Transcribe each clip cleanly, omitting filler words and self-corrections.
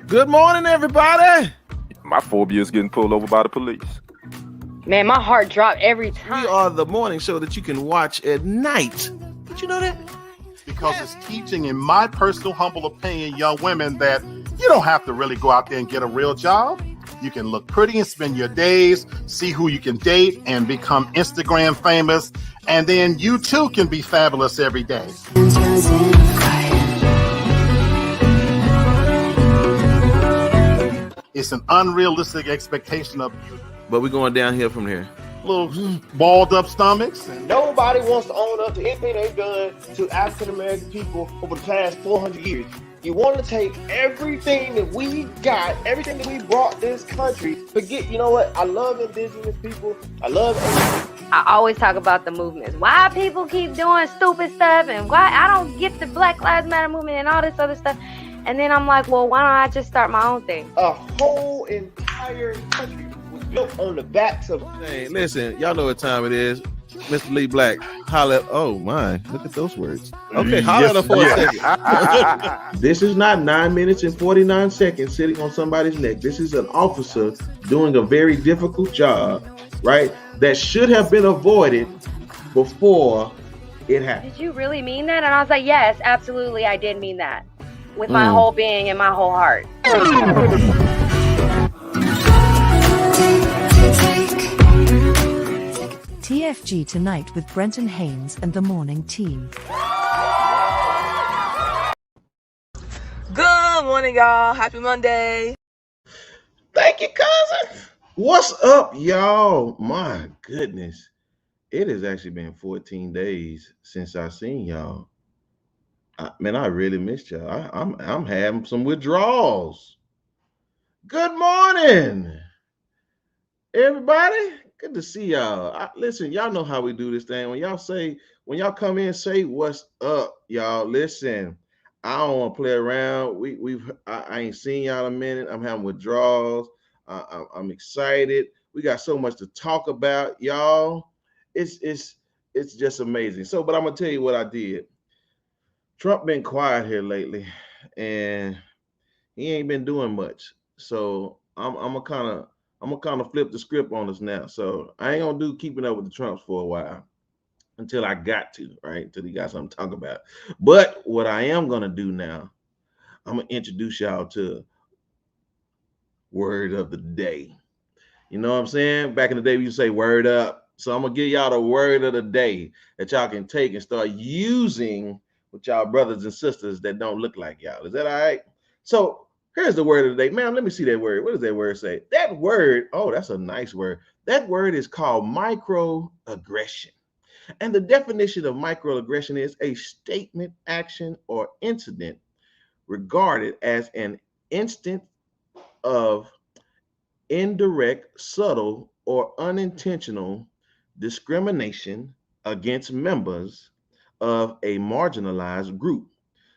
Good morning, everybody. My phobia is getting pulled over by the police. Man, my heart dropped every time. We are the morning show that you can watch at night. Did you know that? Because it's teaching, in my personal humble opinion, young women that you don't have to really go out there and get a real job. You can look pretty and spend your days, see who you can date, and become Instagram famous. And then you too can be fabulous every day. It's an unrealistic expectation of you. But we're going downhill from here. Little balled up stomachs. Nobody wants to own up to anything they've done to African American people over the past 400 years. You want to take everything that we got, everything that we brought this country. Forget, you know what? I love indigenous people. I love everything. I always talk about the movements. Why people keep doing stupid stuff and why I don't get the Black Lives Matter movement and all this other stuff. And then I'm like, well, why don't I just start my own thing? A whole entire country was built on the backs of... Hey, listen, y'all know what time it is. Mr. Lee Black, holla. Oh, my. Look at those words. Okay, holla at her for a second. This is not 9 minutes and 49 seconds sitting on somebody's neck. This is an officer doing a very difficult job, right? That should have been avoided before it happened. Did you really mean that? And I was like, yes, absolutely, I did mean that. With my whole being and my whole heart. TFG tonight with Brenton, Haynes and the morning team. Good morning, y'all. Happy Monday. Thank you, cousin. What's up, y'all? My goodness. It has actually been 14 days since I seen y'all. Man, I really missed y'all. I'm having some withdrawals. Good morning, everybody. Good to see y'all. Listen, y'all know how we do this thing. When y'all come in, say what's up, y'all. Listen, I don't want to play around. I ain't seen y'all in a minute. I'm having withdrawals. I'm excited. We got so much to talk about, y'all. It's just amazing. So, but I'm gonna tell you what I did. Trump been quiet here lately, and he ain't been doing much. So I'm gonna kind of flip the script on us now. So I ain't gonna do keeping up with the Trumps for a while until I got to, right? Until he got something to talk about. But what I am gonna do now, I'm gonna introduce y'all to word of the day. You know what I'm saying? Back in the day, we used to say word up. So I'm gonna give y'all the word of the day that y'all can take and start using with y'all brothers and sisters that don't look like y'all. Is that all right? So here's the word of the day. Ma'am, let me see that word. What does that word say? That word, oh, that's a nice word. That word is called microaggression. And the definition of microaggression is a statement, action, or incident regarded as an instant of indirect, subtle, or unintentional discrimination against members of a marginalized group,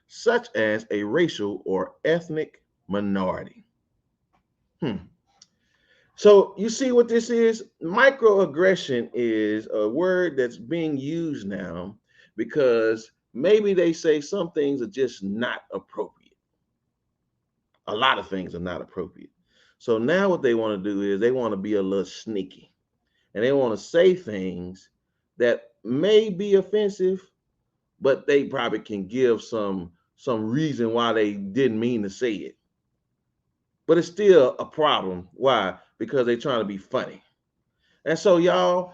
such as a racial or ethnic minority. So you see what this is? Microaggression is a word that's being used now because maybe they say some things are just not appropriate. A lot of things are not appropriate. So now what they want to do is they want to be a little sneaky, and they want to say things that may be offensive, but they probably can give some reason why they didn't mean to say it. But it's still a problem. Why? Because they're trying to be funny. And so y'all,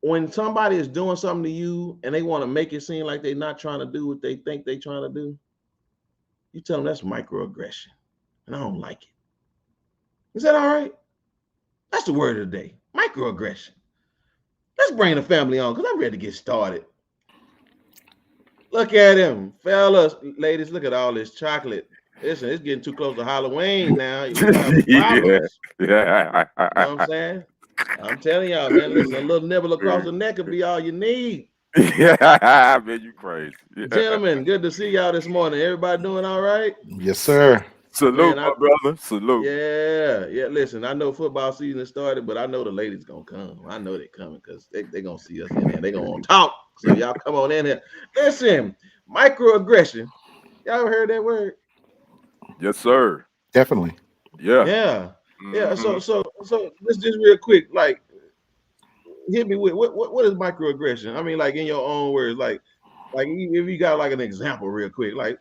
when somebody is doing something to you and they want to make it seem like they're not trying to do what they think they're trying to do, you tell them that's microaggression. And I don't like it. Is that all right? That's the word of the day. Microaggression. Let's bring the family on because I'm ready to get started. Look at him, fellas, ladies. Look at all this chocolate. Listen, it's getting too close to Halloween now. You know what I'm saying? I'm telling y'all, man. Listen, a little nibble across the neck will be all you need. Yeah, man, you crazy. Yeah. Gentlemen, good to see y'all this morning. Everybody doing all right? Yes, sir. Salute, man, my brother. Salute. Yeah. Listen, I know football season has started, but I know the ladies gonna come. I know they're coming because they're gonna see us in there. They're gonna talk. So y'all come on in here. Listen, microaggression. Y'all ever heard that word? Yes, sir. Definitely. Yeah. Yeah. Mhm. So let's just real quick, like, hit me with what is microaggression? I mean, like in your own words, like if you got like an example real quick, like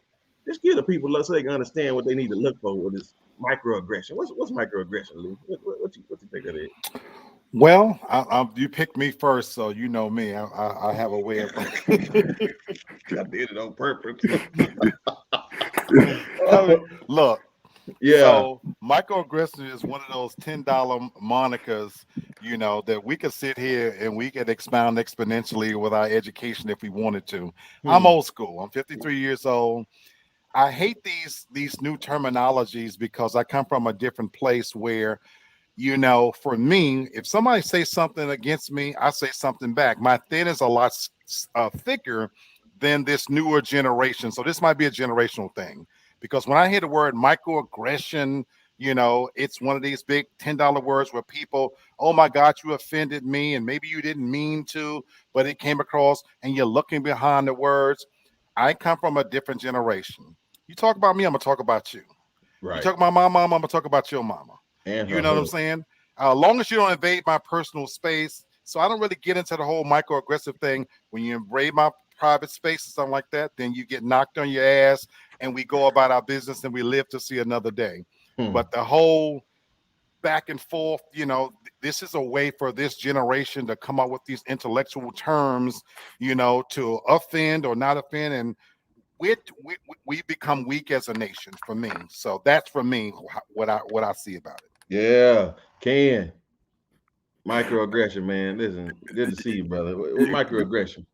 just give the people so they can understand what they need to look for with this microaggression. What's microaggression, Lee? What you think that is? Well, you picked me first, so you know me. I have a way of. I did it on purpose. Look, Yeah. so microaggression is one of those $10 monikers, that we could sit here and we could expound exponentially with our education if we wanted to. I'm old school. I'm 53 years old. I hate these new terminologies because I come from a different place where, for me, if somebody says something against me, I say something back. My thin is a lot thicker than this newer generation. So this might be a generational thing, because when I hear the word microaggression, it's one of these big $10 words where people, oh my God, you offended me, and maybe you didn't mean to, but it came across, and you're looking behind the words. I come from a different generation. You talk about me, I'm gonna talk about you. Right. You talk about my mama, I'm gonna talk about your mama. And you know what I'm saying? As long as you don't invade my personal space. So I don't really get into the whole microaggressive thing. When you invade my private space or something like that, then you get knocked on your ass, and we go about our business and we live to see another day. But the whole back and forth, this is a way for this generation to come up with these intellectual terms, to offend or not offend, and we become weak as a nation, for me. So that's, for me, what I see about it. Yeah, Ken. Microaggression, man. Listen, good to see you, brother. What microaggression?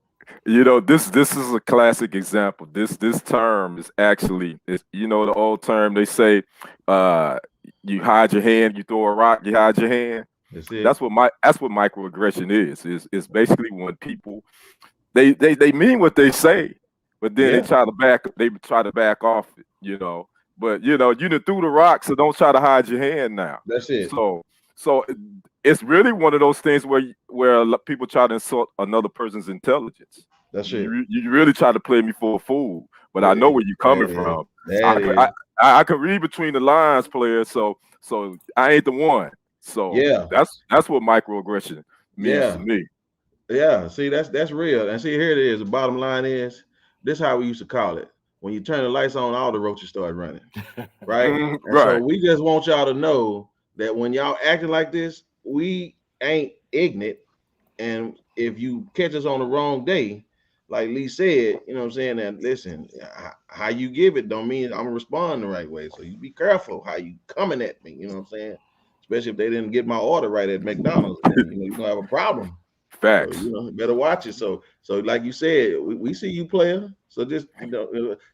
This is a classic example. This term is actually, the old term they say, you hide your hand, you throw a rock, you hide your hand. That's it. That's what microaggression is. It's basically when people they mean what they say, but then they try to back off it, But you done threw the rock, so don't try to hide your hand now. That's it. So it's really one of those things where people try to insult another person's intelligence. That's it. You really try to play me for a fool, but I know where you're coming from. I can read between the lines, player. So I ain't the one. So that's what microaggression means to me. Yeah, see, that's real. And see, here it is. The bottom line is, this is how we used to call it. When you turn the lights on, all the roaches start running. Right? And right. So we just want y'all to know that when y'all acting like this, we ain't ignorant. And if you catch us on the wrong day, like Lee said, you know what I'm saying, and listen, how you give it don't mean I'm gonna respond the right way. So you be careful how you coming at me, you know what I'm saying? Especially if they didn't get my order right at McDonald's, then, you're gonna have a problem. Facts. So, better watch it. So like you said, we see you, player. So just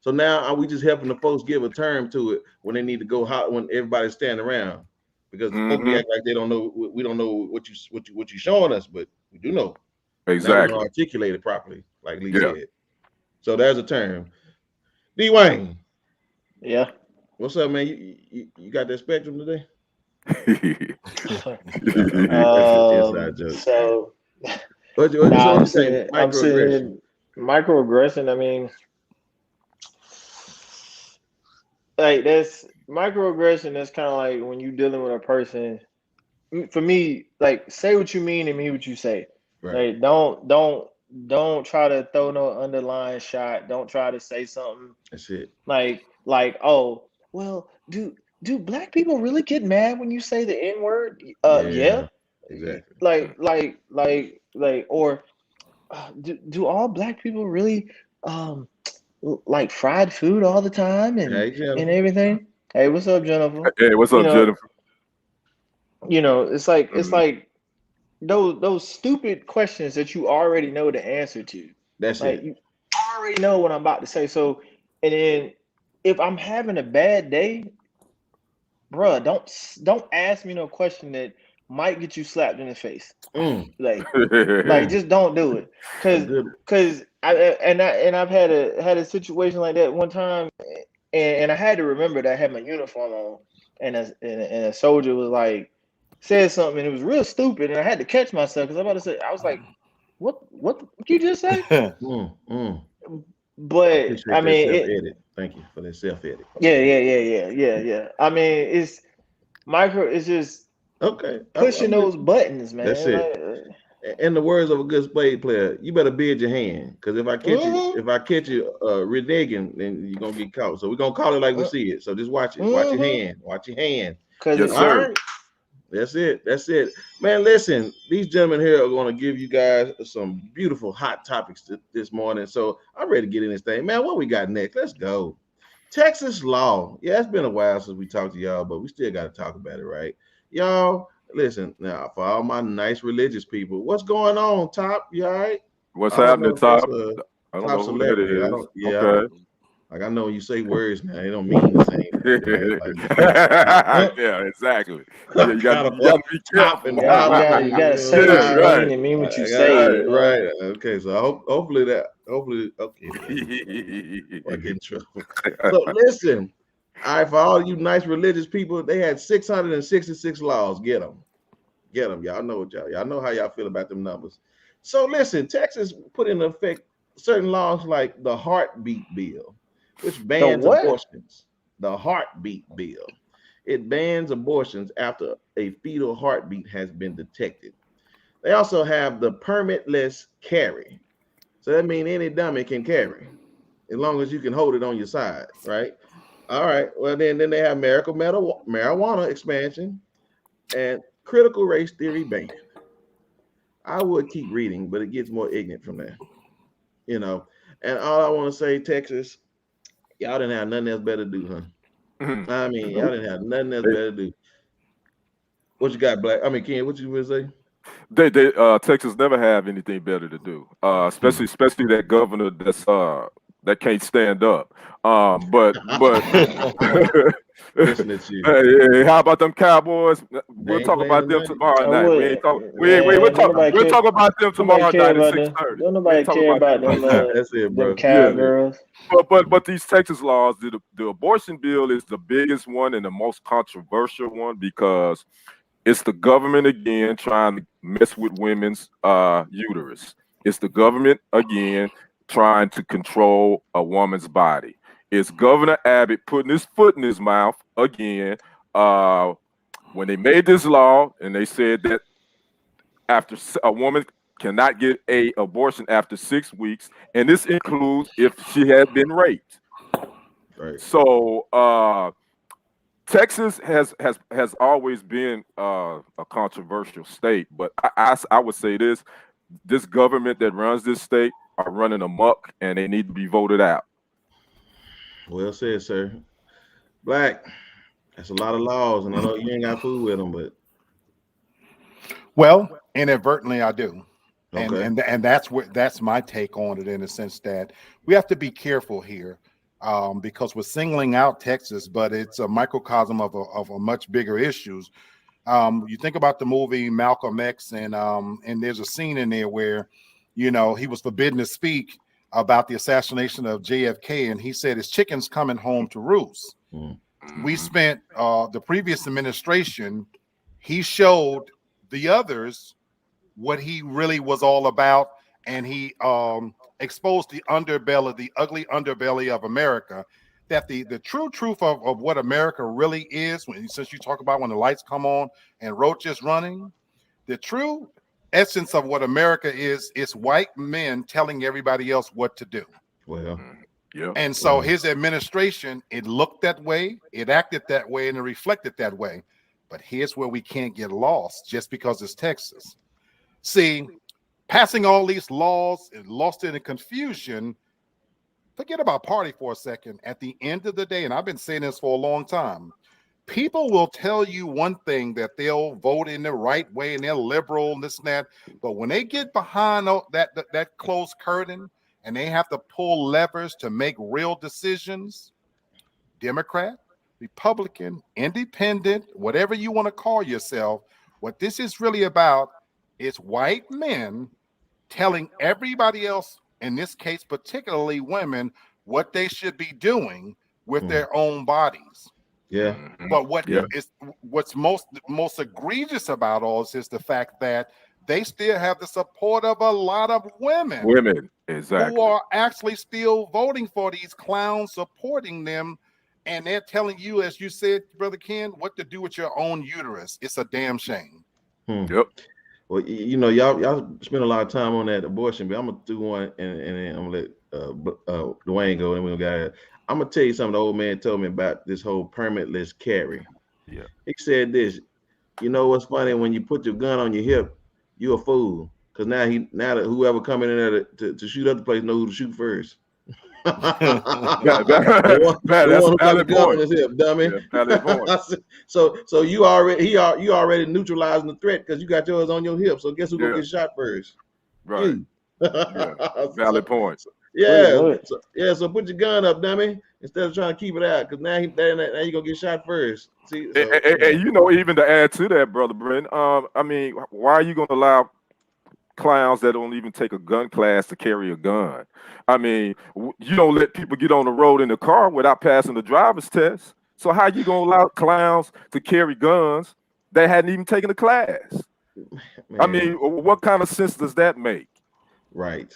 so now we just helping the folks give a term to it when they need to go hot, when everybody's standing around, because the folks act like they don't know. We don't know what you showing us, but we do know. Exactly. Now we don't articulate it properly, like Lee said. So there's a term. D. Wayne. Yeah. What's up, man? You got that spectrum today? Inside joke. So. I'm saying microaggression. I mean, like, that's microaggression. That's kind of like when you're dealing with a person. For me, like, say what you mean and mean what you say. Right. Like, don't try to throw no underlying shot. Don't try to say something. That's it. Like, oh, well, do black people really get mad when you say the N-word? Yeah. Exactly. Like, or do all black people really like fried food all the time and everything? Hey, what's up, Jennifer? Hey, what's up, Jennifer? It's like those stupid questions that you already know the answer to. That's like, it. You already know what I'm about to say. So, and then if I'm having a bad day, bruh, don't ask me no question that might get you slapped in the face. Like just don't do it. Cause I've had a situation like that one time, and I had to remember that I had my uniform on, and a soldier was like, said something, and it was real stupid, and I had to catch myself because I was like, what you just say? But I mean, Thank you for that self-edit. yeah. I mean, it's just okay. pushing those buttons, man. That's it. In the words of a good spade player, you better bid your hand, because if I catch you reneging, then you're gonna get caught. So we're gonna call it like we see it. So just watch it. Watch your hand. Watch your hand. Yes, sir. Right. That's it. Man, listen, these gentlemen here are going to give you guys some beautiful hot topics this morning. So I'm ready to get in this thing. Man, what we got next? Let's go. Texas law. Yeah, it's been a while since we talked to y'all, but we still got to talk about it, right? Y'all, listen, now for all my nice religious people, what's going on, Top? You all right? What's happening, Top? I don't know who that is. Okay. Like, I know when you say words now, they don't mean the same. Yeah, exactly. Yeah, you got to be careful. You got to say what you mean and mean what you say. Right. Okay. So hopefully, okay. I get in trouble. So listen, all right, for all you nice religious people, they had 666 laws. Get them. Y'all know what y'all know how y'all feel about them numbers. So listen, Texas put in effect certain laws like the heartbeat bill, which bans abortions. The heartbeat bill. It bans abortions after a fetal heartbeat has been detected. They also have the permitless carry. So that means any dummy can carry, as long as you can hold it on your side, right? All right. Well, then they have medical marijuana expansion and critical race theory ban. I would keep reading, but it gets more ignorant from there. You know, and all I want to say, Texas, y'all didn't have nothing else better to do, huh? I mean, y'all didn't have nothing else better to do. What you got, Black? I mean, Ken, what you would say? They Texas never have anything better to do. Especially that governor that can't stand up. But listening to you. Hey, how about them Cowboys? We'll talk about them tomorrow night. We'll talk about them tomorrow night at 6:30. Don't nobody care about them. That's it, bro. Them Cowgirls. But these Texas laws, the abortion bill is the biggest one and the most controversial one, because it's the government again trying to mess with women's uterus. It's the government again trying to control a woman's body. It's Governor Abbott putting his foot in his mouth again. When they made this law and they said that after a woman cannot get an abortion after 6 weeks, and this includes if she had been raped. Right. So Texas has always been a controversial state, but I would say this government that runs this state are running amok, and they need to be voted out. Well said, sir. Black, that's a lot of laws, and I know you ain't got food with them, but well, inadvertently I do. Okay. And that's my take on it, in the sense that we have to be careful here, because we're singling out Texas, but it's a microcosm of a much bigger issues. You think about the movie Malcolm X, and there's a scene in there where, you know, he was forbidden to speak about the assassination of JFK, and he said his chicken's coming home to roost. We spent the previous administration, he showed the others what he really was all about, and he exposed the underbelly, the ugly underbelly of America, that the true truth of what America really is, since you talk about when the lights come on and roaches running, the true essence of what America is white men telling everybody else what to do. Well, yeah. And so his administration, it looked that way, it acted that way, and it reflected that way. But here's where we can't get lost just because it's Texas. See, passing all these laws and lost in the confusion, forget about party for a second. At the end of the day, and I've been saying this for a long time, people will tell you one thing, that they'll vote in the right way and they're liberal and this and that. But when they get behind that closed curtain and they have to pull levers to make real decisions, Democrat, Republican, independent, whatever you want to call yourself, what this is really about is white men telling everybody else, in this case, particularly women, what they should be doing with their own bodies. Yeah. But what's most egregious about all this is the fact that they still have the support of a lot of women. Women, exactly. Who are actually still voting for these clowns, supporting them. And they're telling you, as you said, Brother Ken, what to do with your own uterus. It's a damn shame. Yep. Well, you know, y'all spend a lot of time on that abortion, but I'm gonna do one, and then I'm gonna let Dwayne go, and we're gonna. I'm gonna tell you something. The old man told me about this whole permitless carry. Yeah. He said this. You know what's funny? When you put your gun on your hip, you're a fool. Because now that whoever coming in there to shoot up the place know who to shoot first. The one who got the gun on his hip, dummy. So you already neutralizing the threat because you got yours on your hip. So guess who gonna get shot first? Right. Valid point. Yeah. So put your gun up, dummy, instead of trying to keep it out, because now you're gonna get shot first. See, and you know, even to add to that, Brother Brenton, I mean, why are you gonna allow clowns that don't even take a gun class to carry a gun? I mean, you don't let people get on the road in the car without passing the driver's test. So how you gonna allow clowns to carry guns that hadn't even taken a class? Man. I mean, what kind of sense does that make? Right.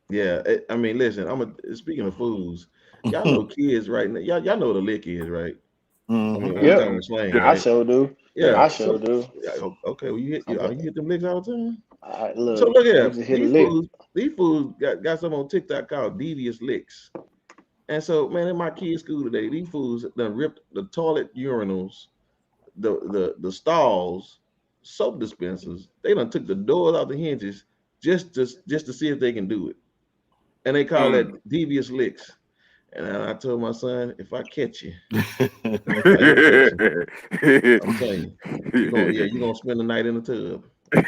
Yeah. I mean, listen, speaking of fools, y'all know kids right now. Y'all know what a lick is, right? Mm-hmm. I sure do. Yeah, I sure do. Okay, well, you hit them licks all the time. Look, so look here, these fools got something on TikTok called devious licks, and so man, in my kids' school today, these fools done ripped the toilet urinals, the stalls, soap dispensers. They done took the doors out the hinges just to see if they can do it, and they call that devious licks. And I told my son, if I catch you, I'm telling you, you're gonna spend the night in the tub. I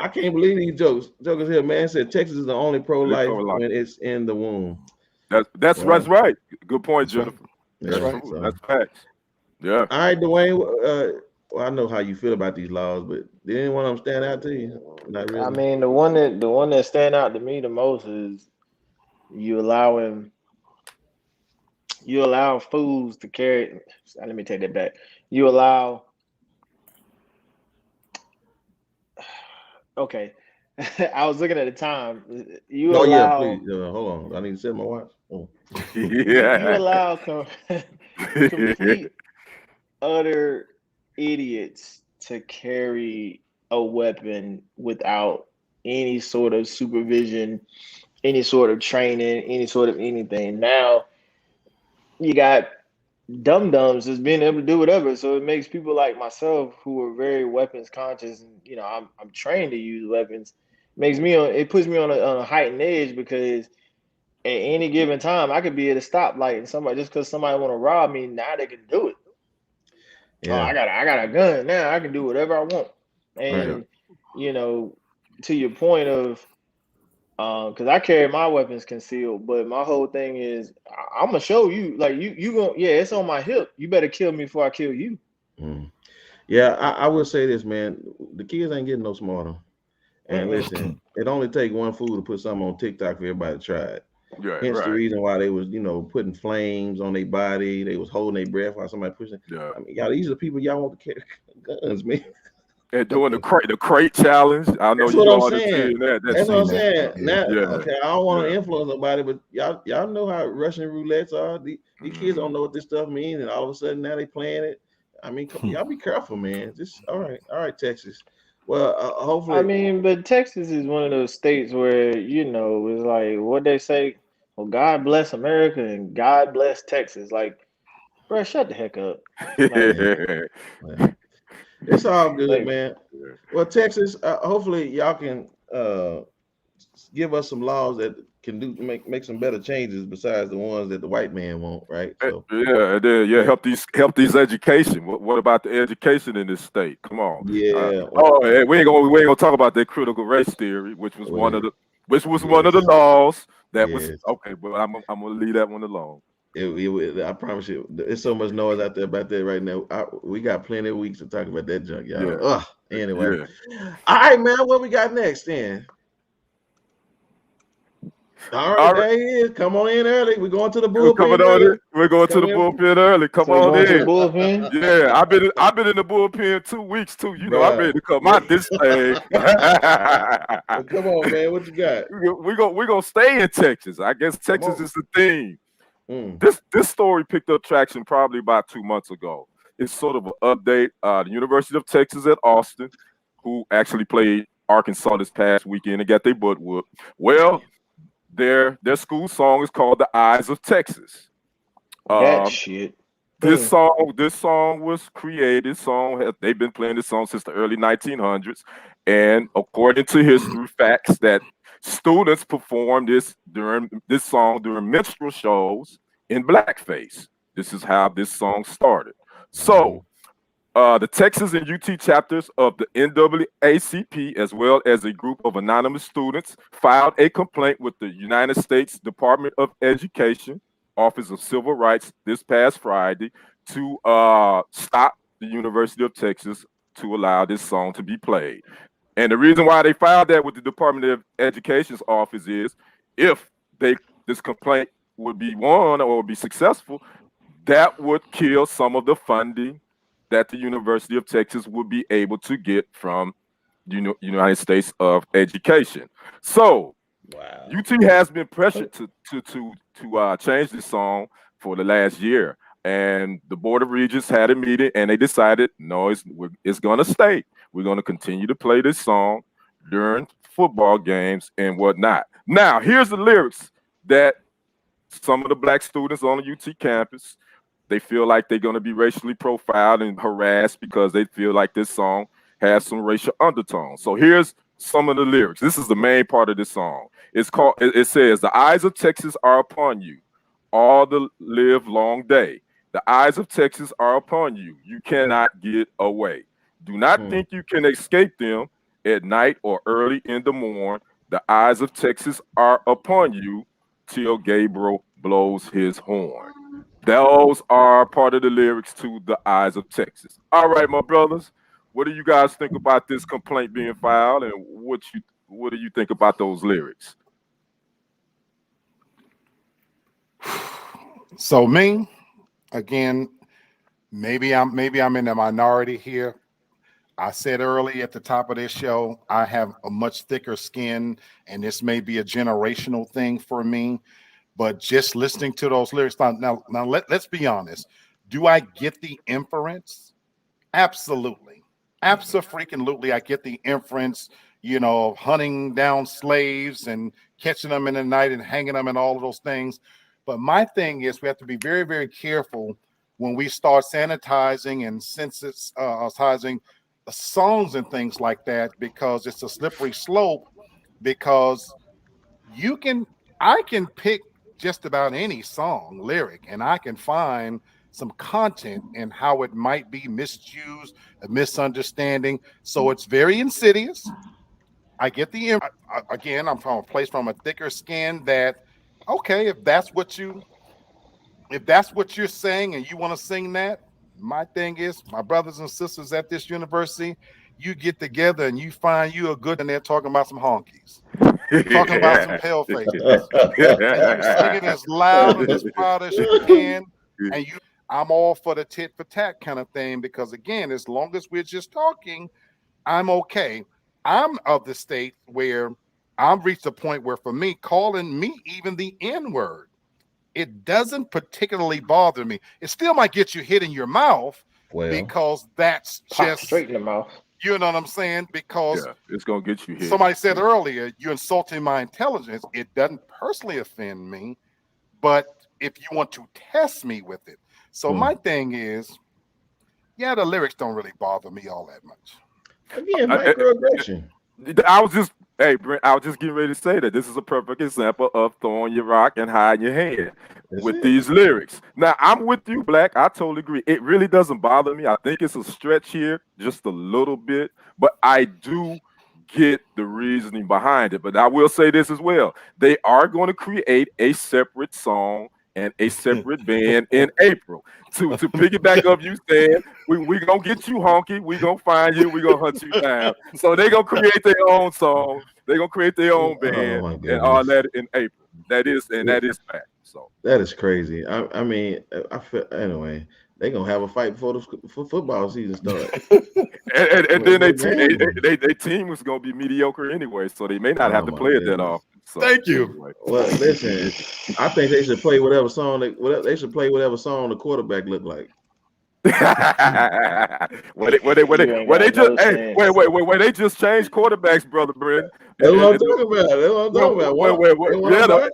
can't believe these jokers here, man. Said Texas is the only pro-life when it's in the womb. That's right. Good point, Jennifer. That's right. That's facts. Yeah. All right, Dwayne. Well, I know how you feel about these laws, but did any one of them stand out to you? Not really. I mean, the one that stand out to me the most is you allow fools to carry. Let me take that back. You allow. Okay, I was looking at the time. You allow. Yeah, please. Hold on. I need to set my watch. Oh. You allow complete utter idiots to carry a weapon without any sort of supervision, any sort of training, any sort of anything. Now you got dum-dums just being able to do whatever. So it makes people like myself who are very weapons conscious, and you know, I'm trained to use weapons. It puts me on a heightened edge, because at any given time I could be at a stoplight and somebody, just because somebody want to rob me, now they can do it. Yeah. Oh, I got a gun now. I can do whatever I want. And you know, to your point of because I carry my weapons concealed, but my whole thing is I'm gonna show you, like you gonna, it's on my hip. You better kill me before I kill you. Yeah, I will say this, man. The kids ain't getting no smarter. And listen, it only take one fool to put something on TikTok for everybody to try it. Hence the reason why they was, putting flames on their body. They was holding their breath while somebody pushing. I mean, y'all, these are the people y'all want to carry guns, man. And doing the crate challenge. I know you all understand that. That's what I'm saying. Now, okay, I don't want to influence nobody, but y'all know how Russian roulettes are. These kids don't know what this stuff means, and all of a sudden now they playing it. I mean, y'all be careful, man. Just all right, Texas. Well, hopefully. I mean, but Texas is one of those states where, it's like what they say. Well, God bless America and God bless Texas. Like, bro, shut the heck up. Like, it's all good, man. Well, Texas, hopefully y'all can give us some laws that can make some better changes besides the ones that the white man won't, right? So, help these education. What about the education in this state? Come on. Yeah. We ain't gonna talk about that critical race theory, which was one of the laws that was okay. But I'm gonna leave that one alone. I promise you, there's so much noise out there about that right now. We got plenty of weeks to talk about that junk, y'all. Anyway. All right, man. What we got next then? All right, All right. there he is. Come on in early. We're going to the We're coming bullpen. on early. it. We're going to Come the in. bullpen early. Come So we're on going to the in. bullpen. Yeah, I've been in the bullpen 2 weeks too. You know, I'm Bruh. ready to come out this thing. Well, come on, man. What you got? We're gonna stay in Texas. I guess Texas on. is the theme. Mm. This story picked up traction probably about 2 months ago. It's sort of an update. The University of Texas at Austin, who actually played Arkansas this past weekend and got their butt whooped. Well, their school song is called "The Eyes of Texas." That shit. This song was created. They've been playing this song since the early 1900s, and according to history facts, that students performed this song during minstrel shows in blackface. This is how this song started. So, the Texas and UT chapters of the NAACP, as well as a group of anonymous students, filed a complaint with the United States Department of Education, Office of Civil Rights, this past Friday to stop the University of Texas to allow this song to be played. And the reason why they filed that with the Department of Education's office is if this complaint would be won or would be successful, that would kill some of the funding that the University of Texas would be able to get from United States of Education. So Wow. UT has been pressured to change this song for the last year, and the Board of Regents had a meeting, and they decided no, it's going to stay. We're going to continue to play this song during football games and whatnot. Now, here's the lyrics that some of the black students on the UT campus, they feel like they're going to be racially profiled and harassed because they feel like this song has some racial undertones. So here's some of the lyrics. This is the main part of this song. It says, "The eyes of Texas are upon you all the live long day. The eyes of Texas are upon you. You cannot get away. Do not think you can escape them at night or early in the morn. The eyes of Texas are upon you till Gabriel blows his horn." Those are part of the lyrics to "The Eyes of Texas." All right, my brothers, what do you guys think about this complaint being filed, and what do you think about those lyrics? So me, again, maybe I'm in the minority here. I said early at the top of this show, I have a much thicker skin, and this may be a generational thing for me. But just listening to those lyrics now, let's be honest. Do I get the inference? Absolutely, absolutely. I get the inference. Of hunting down slaves and catching them in the night and hanging them and all of those things. But my thing is, we have to be very, very careful when we start sanitizing and sensitizing songs and things like that, because it's a slippery slope. Because I can pick just about any song lyric, and I can find some content and how it might be misused, a misunderstanding. So it's very insidious. I get again, I'm from a place from a thicker skin that, okay, if that's what you're saying and you want to sing that, my thing is, my brothers and sisters at this university, you get together and you find you a good, and they're talking about some honkies. Talking about some pale faces. And you sing it as loud and as proud as you can. And I'm all for the tit for tat kind of thing, because again, as long as we're just talking, I'm okay. I'm of the state where I've reached a point where, for me, calling me even the N-word, it doesn't particularly bother me. It still might get you hit in your mouth, because that's just straight in the mouth. You know what I'm saying? Because it's gonna get you hit. Somebody said earlier, you're insulting my intelligence. It doesn't personally offend me, but if you want to test me with it. So my thing is, the lyrics don't really bother me all that much. Again, microaggression. Brent, I was just getting ready to say that this is a perfect example of throwing your rock and hiding your hand with these lyrics. Now, I'm with you, Black. I totally agree. It really doesn't bother me. I think it's a stretch here, just a little bit, but I do get the reasoning behind it. But I will say this as well. They are going to create a separate song and a separate band in April. To piggyback up you saying, we gonna get you honky, we gonna find you, we gonna hunt you down. So they gonna create their own song, they gonna create their own band and all that in April. That is fact. So that is crazy. I mean, I feel anyway. They gonna have a fight before the football season starts. and then they team was gonna be mediocre anyway, so they may not have to play it that often. So, Thank you. Anyway. Well, listen, I think they should play whatever song they should play whatever song the quarterback look like. Where they just changed quarterbacks, brother Brenton. That's what I'm talking about.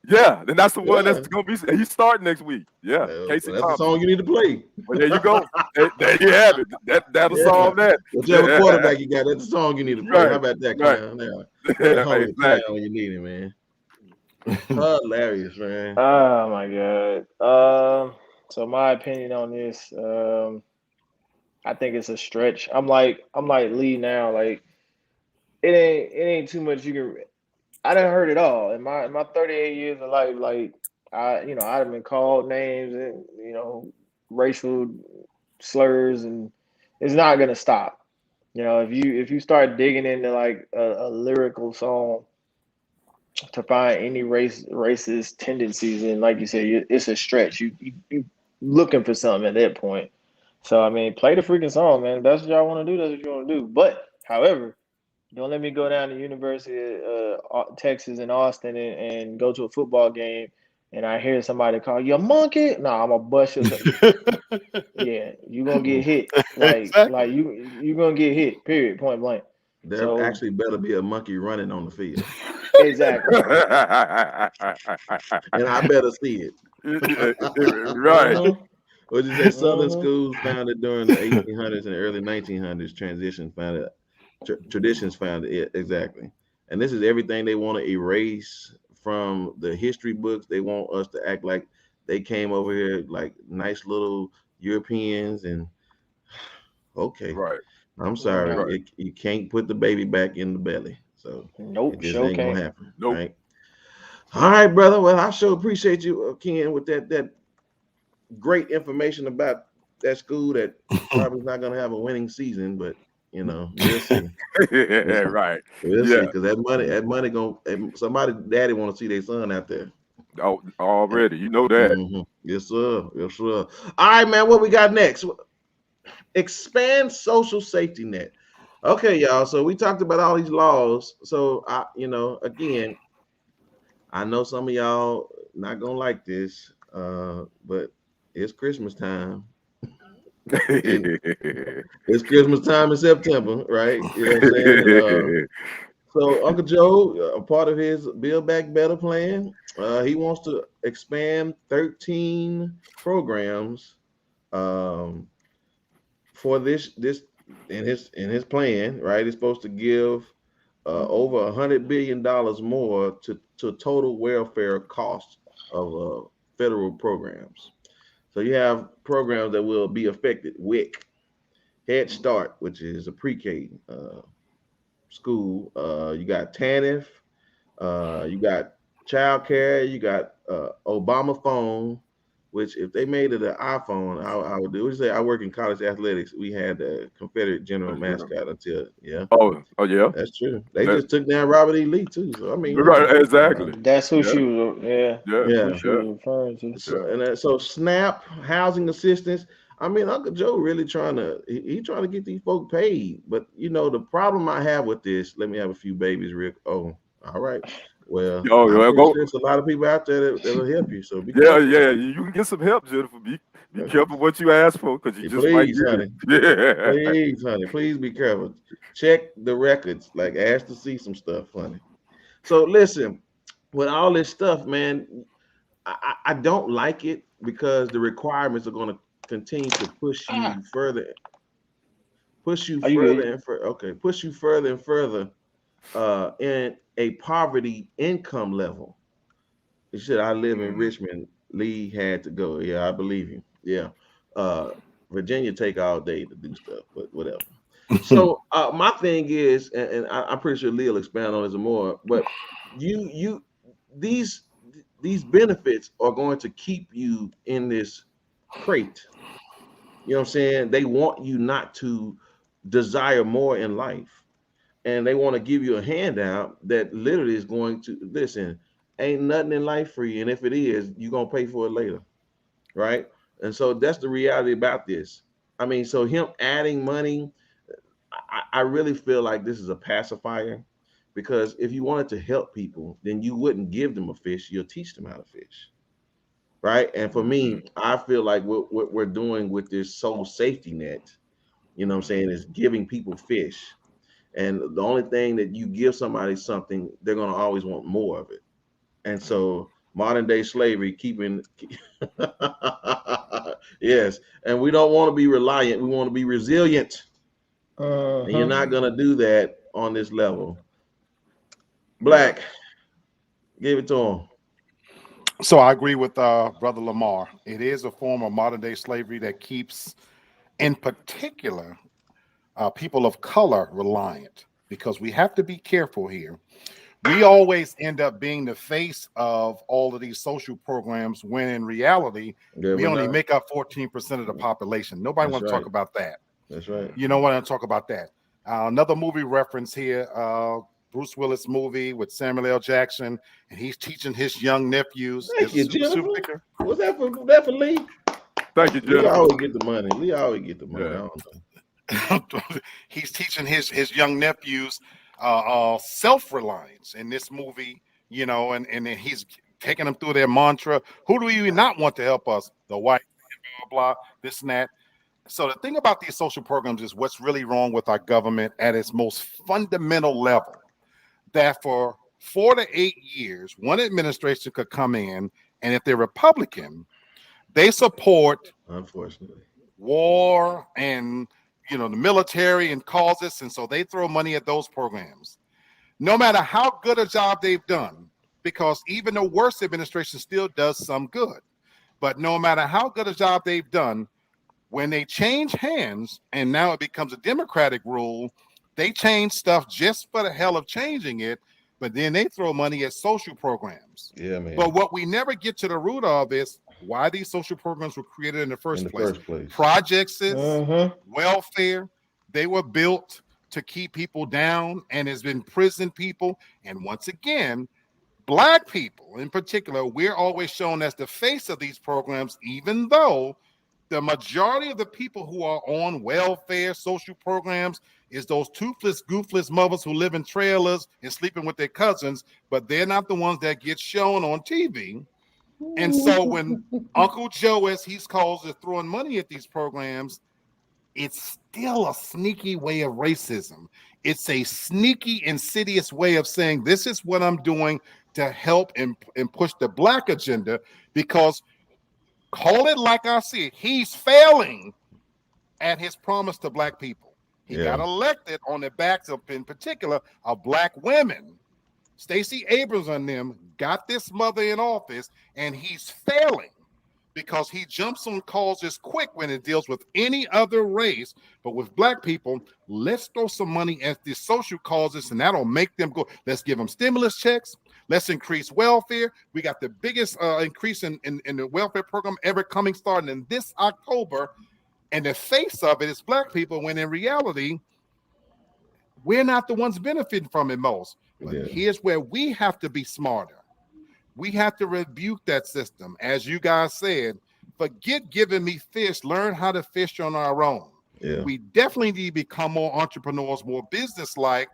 Yeah, then that's the one that's gonna be. He's starting next week. Yeah, that's the song you need to play. Well, there you go. there you have it. That'll solve that. Whichever quarterback you got, that's the song you need to play. Right. How about that, Right. Exactly. When you need it, man. Hilarious, man. Oh my God. So my opinion on this, I think it's a stretch. I'm like Lee now. Like it ain't too much you can. I done heard it all in my 38 years of life. Like I'd have been called names and racial slurs, and it's not gonna stop. If you start digging into like a lyrical song to find any racist tendencies, and like you said, it's a stretch. You looking for something at that point. So I mean, play the freaking song, man. If that's what y'all want to do, that's what you want to do. But however, don't let me go down to University of Texas in Austin and go to a football game and I hear somebody call you a monkey. No, I'm gonna bust your. Yeah, you gonna get hit. Like you gonna get hit. Period. Point blank. There actually better be a monkey running on the field. Exactly. And I better see it. Right. What you say? Southern schools founded during the 1800s and early 1900s. Traditions found it exactly, and this is everything they want to erase from the history books. They want us to act like they came over here like nice little Europeans, and okay, right. I'm sorry, right. You can't put the baby back in the belly, so nope, it just ain't gonna happen. Nope. Right? All right, brother. Well, I sure appreciate you, Ken, with that great information about that school that probably not gonna have a winning season, but. We'll see. Right. We'll see, because that money somebody daddy want to see their son out there. Oh, already. You know that. Mm-hmm. Yes, sir. Yes, sir. All right, man. What we got next? Expand social safety net. Okay, y'all. So we talked about all these laws. So again, I know some of y'all not gonna like this, but it's Christmas time. It's Christmas time in September, right? You know what I'm saying? So Uncle Joe, a part of his Build Back Better plan, he wants to expand 13 programs for this in his plan, right? It's supposed to give over $100 billion more to total welfare costs of federal programs. So you have programs that will be affected: WIC, Head Start, which is a pre-K school. You got TANF, you got child care, you got Obama phone, which if they made it an iPhone, I would do. We say I work in college athletics. We had the Confederate general mascot until Oh yeah. That's true. They just took down Robert E. Lee too. So I mean, right, exactly. That's who she was. Yeah. Who she was referring to. So SNAP, housing assistance. I mean, Uncle Joe really trying to get these folk paid. But the problem I have with this, let me have a few babies, Rick. Oh, all right. Well, there's a lot of people out there that'll help you. So you can get some help, Jennifer. Be careful what you ask for, because you just might get it. Yeah. Please, honey, please be careful. Check the records. Like, ask to see some stuff, honey. So listen, with all this stuff, man, I don't like it because the requirements are going to continue to push you further and further in a poverty income level. You said, I live in Richmond. Lee had to go. Yeah, I believe you. Yeah. Virginia take all day to do stuff, but whatever. So my thing is, and I'm pretty sure Lee will expand on this more, but these benefits are going to keep you in this crate. You know what I'm saying? They want you not to desire more in life. And they want to give you a handout that literally is going to, listen, Ain't nothing in life free, and if it is, you're gonna pay for it later, right? And so that's the reality about this. I mean, so him adding money, I really feel like this is a pacifier, because if you wanted to help people, then you wouldn't give them a fish, you'll teach them how to fish, right? And for me, I feel like what we're doing with this soul safety net, you know what I'm saying, is giving people fish. And the only thing that you give somebody something, they're gonna always want more of it. And so modern day slavery, yes, and we don't want to be reliant, we want to be resilient. And you're not gonna do that on this level. Black, give it to him. So I agree with Brother Lamar. It is a form of modern day slavery that keeps, in particular, people of color reliant, because we have to be careful here. We always end up being the face of all of these social programs, when in reality, we only make up 14% of the population. Nobody wants to talk about that. That's right. You know what I'm talking about that. Another movie reference here, Bruce Willis movie with Samuel L. Jackson, and he's teaching his young nephews. Thank you, Jennifer. Was that for Lee? Thank you, Jennifer. Lee always get the money. Lee always get the money. Yeah. I don't know. He's teaching his young nephews self-reliance in this movie, you know, and then he's taking them through their mantra. Who do we not want to help us? The white, blah, blah, this and that. So the thing about these social programs is what's really wrong with our government at its most fundamental level, that for 4 to 8 years, one administration could come in, and if they're Republican, they support, unfortunately, war and, you know, the military and causes, and so they throw money at those programs. No matter how good a job they've done, because even the worst administration still does some good, but no matter how good a job they've done, when they change hands and now it becomes a Democratic rule, they change stuff just for the hell of changing it, but then they throw money at social programs. Yeah, man. But what we never get to the root of is why these social programs were created in the first place. Projects, welfare, they were built to keep people down and has been prison people. And once again, Black people in particular, we're always shown as the face of these programs, even though the majority of the people who are on welfare, social programs, is those toothless, goofless mothers who live in trailers and sleeping with their cousins, but they're not the ones that get shown on TV. And so when Uncle Joe, as he's called, is throwing money at these programs, it's still a sneaky way of racism. It's a sneaky, insidious way of saying, this is what I'm doing to help and push the Black agenda, because call it like I see it, he's failing at his promise to Black people. He got elected on the backs of, in particular, of Black women. Stacey Abrams and them got this mother in office, and he's failing because he jumps on causes quick when it deals with any other race. But with Black people, let's throw some money at these social causes, and that'll make them go. Let's give them stimulus checks. Let's increase welfare. We got the biggest increase in the welfare program ever coming, starting in this October. And the face of it is Black people, when in reality, we're not the ones benefiting from it most. But here's where we have to be smarter. We have to rebuke that system. As you guys said, forget giving me fish, learn how to fish on our own. We definitely need to become more entrepreneurs, more business-like,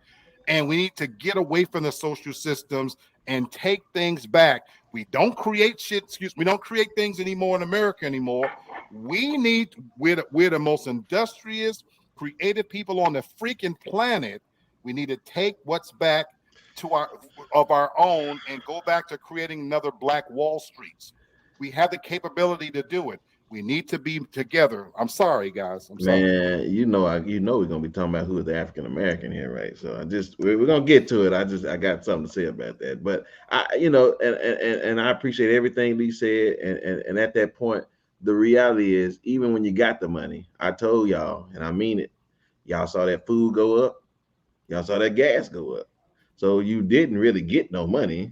and we need to get away from the social systems and take things back. We don't create shit, we don't create things anymore in America anymore. We're the most industrious, creative people on the freaking planet. We need to take what's back to our own and go back to creating another Black Wall Streets. We have the capability to do it. We need to be together. I'm sorry, guys. I'm sorry. Man, you know we're gonna be talking about who is the African American here, right? So we're gonna get to it. I got something to say about that. But and I appreciate everything Lee said. And at that point, the reality is, even when you got the money, I told y'all, and I mean it, y'all saw that food go up, y'all saw that gas go up. So you didn't really get no money.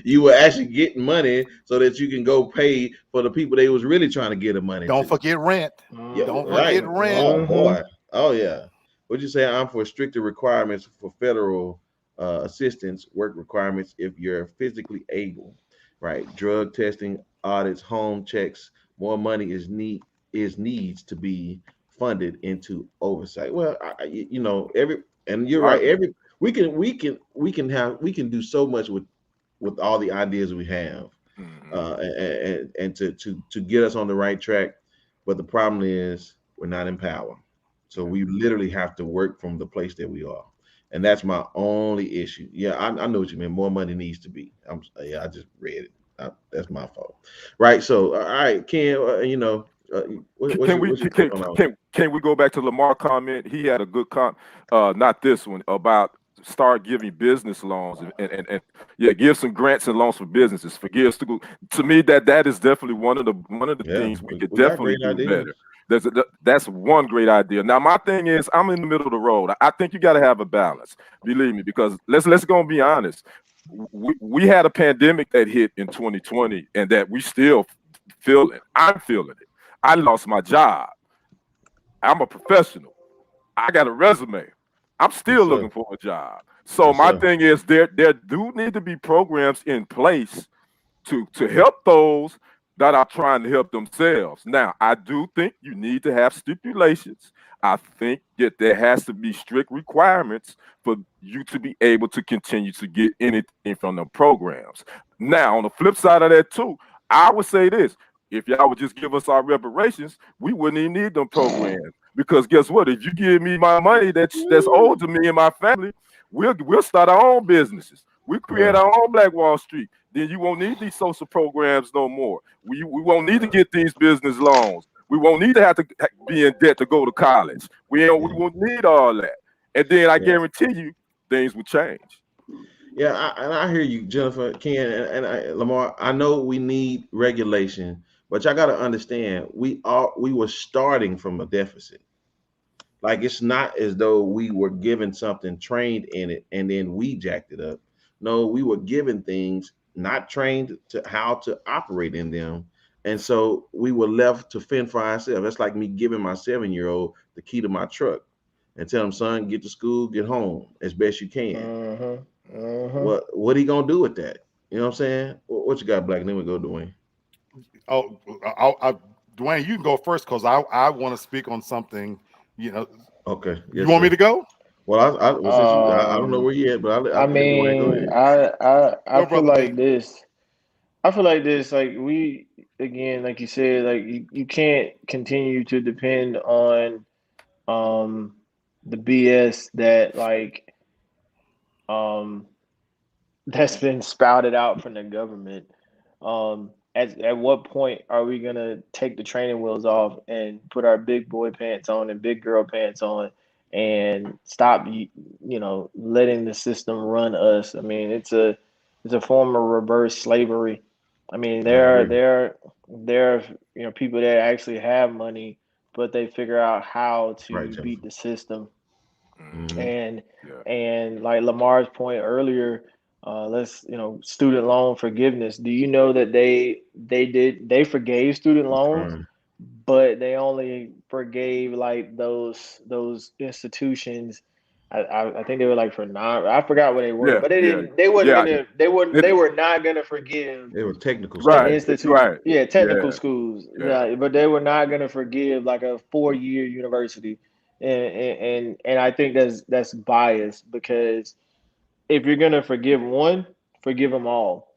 You were actually getting money so that you can go pay for the people they was really trying to get the money. Don't forget rent. Don't forget rent. Oh boy. Oh yeah. What'd you say? I'm for stricter requirements for federal assistance work requirements if you're physically able, right? Drug testing, audits, home checks. More money needs to be funded into oversight. Well, every and you're right. Right. Every we can do so much with all the ideas we have, and to get us on the right track. But the problem is we're not in power, so we literally have to work from the place that we are, and that's my only issue. Yeah, I know what you mean. More money needs to be. I just read it. That's my fault, right? So, all right, Ken, what's your take on all that? Can we go back to Lamar comment? He had a good not this one, about start giving business loans and give some grants and loans for businesses. Forgive to me that is definitely one of the things we could definitely do better. That's one great idea. Now my thing is, I'm in the middle of the road. I think you got to have a balance. Believe me, because let's go and be honest. We had a pandemic that hit in 2020, and that we still feel it. I'm feeling it. I lost my job. I'm a professional. I got a resume. I'm still looking for a job. So my thing is, there do need to be programs in place to help those that are trying to help themselves. Now, I do think you need to have stipulations. I think that there has to be strict requirements for you to be able to continue to get anything from the programs. Now, on the flip side of that too, I would say this: if y'all would just give us our reparations, we wouldn't even need them programs. Because guess what? If you give me my money that's owed to me and my family, we'll start our own businesses. We create our own Black Wall Street. Then you won't need these social programs no more. We won't need to get these business loans. We won't need to have to be in debt to go to college. We won't need all that. And then I guarantee you, things will change. Yeah, I hear you, Jennifer, Ken, and Lamar. I know we need regulation, but y'all got to understand, we were starting from a deficit. Like, it's not as though we were given something, trained in it, and then we jacked it up. No, we were given things, not trained to how to operate in them. And so we were left to fend for ourselves. That's like me giving my 7-year-old the key to my truck and tell him, son, get to school, get home as best you can. What are you going to do with that? You know what I'm saying? What you got, Black? And then we go, Dwayne. Oh, Dwayne, you can go first because I want to speak on something. Okay. Yes, you want me to go? Well, I don't know where you at, but I mean, I feel like this. I feel like this. Like, we, again, like you said, like you can't continue to depend on the BS that that's been spouted out from the government. At what point are we gonna take the training wheels off and put our big boy pants on and big girl pants on and stop, letting the system run us? I mean, it's a form of reverse slavery. I mean, there are people that actually have money, but they figure out how to beat the system. And like Lamar's point earlier, student loan forgiveness. Do you know that they forgave student loans, but they only forgave like those institutions. I think they were like for I forgot what they were, but they were not gonna forgive. They were technical schools. Technical schools. Yeah, but they were not gonna forgive like a 4-year university. And I think that's biased, because if you're gonna forgive one, forgive them all.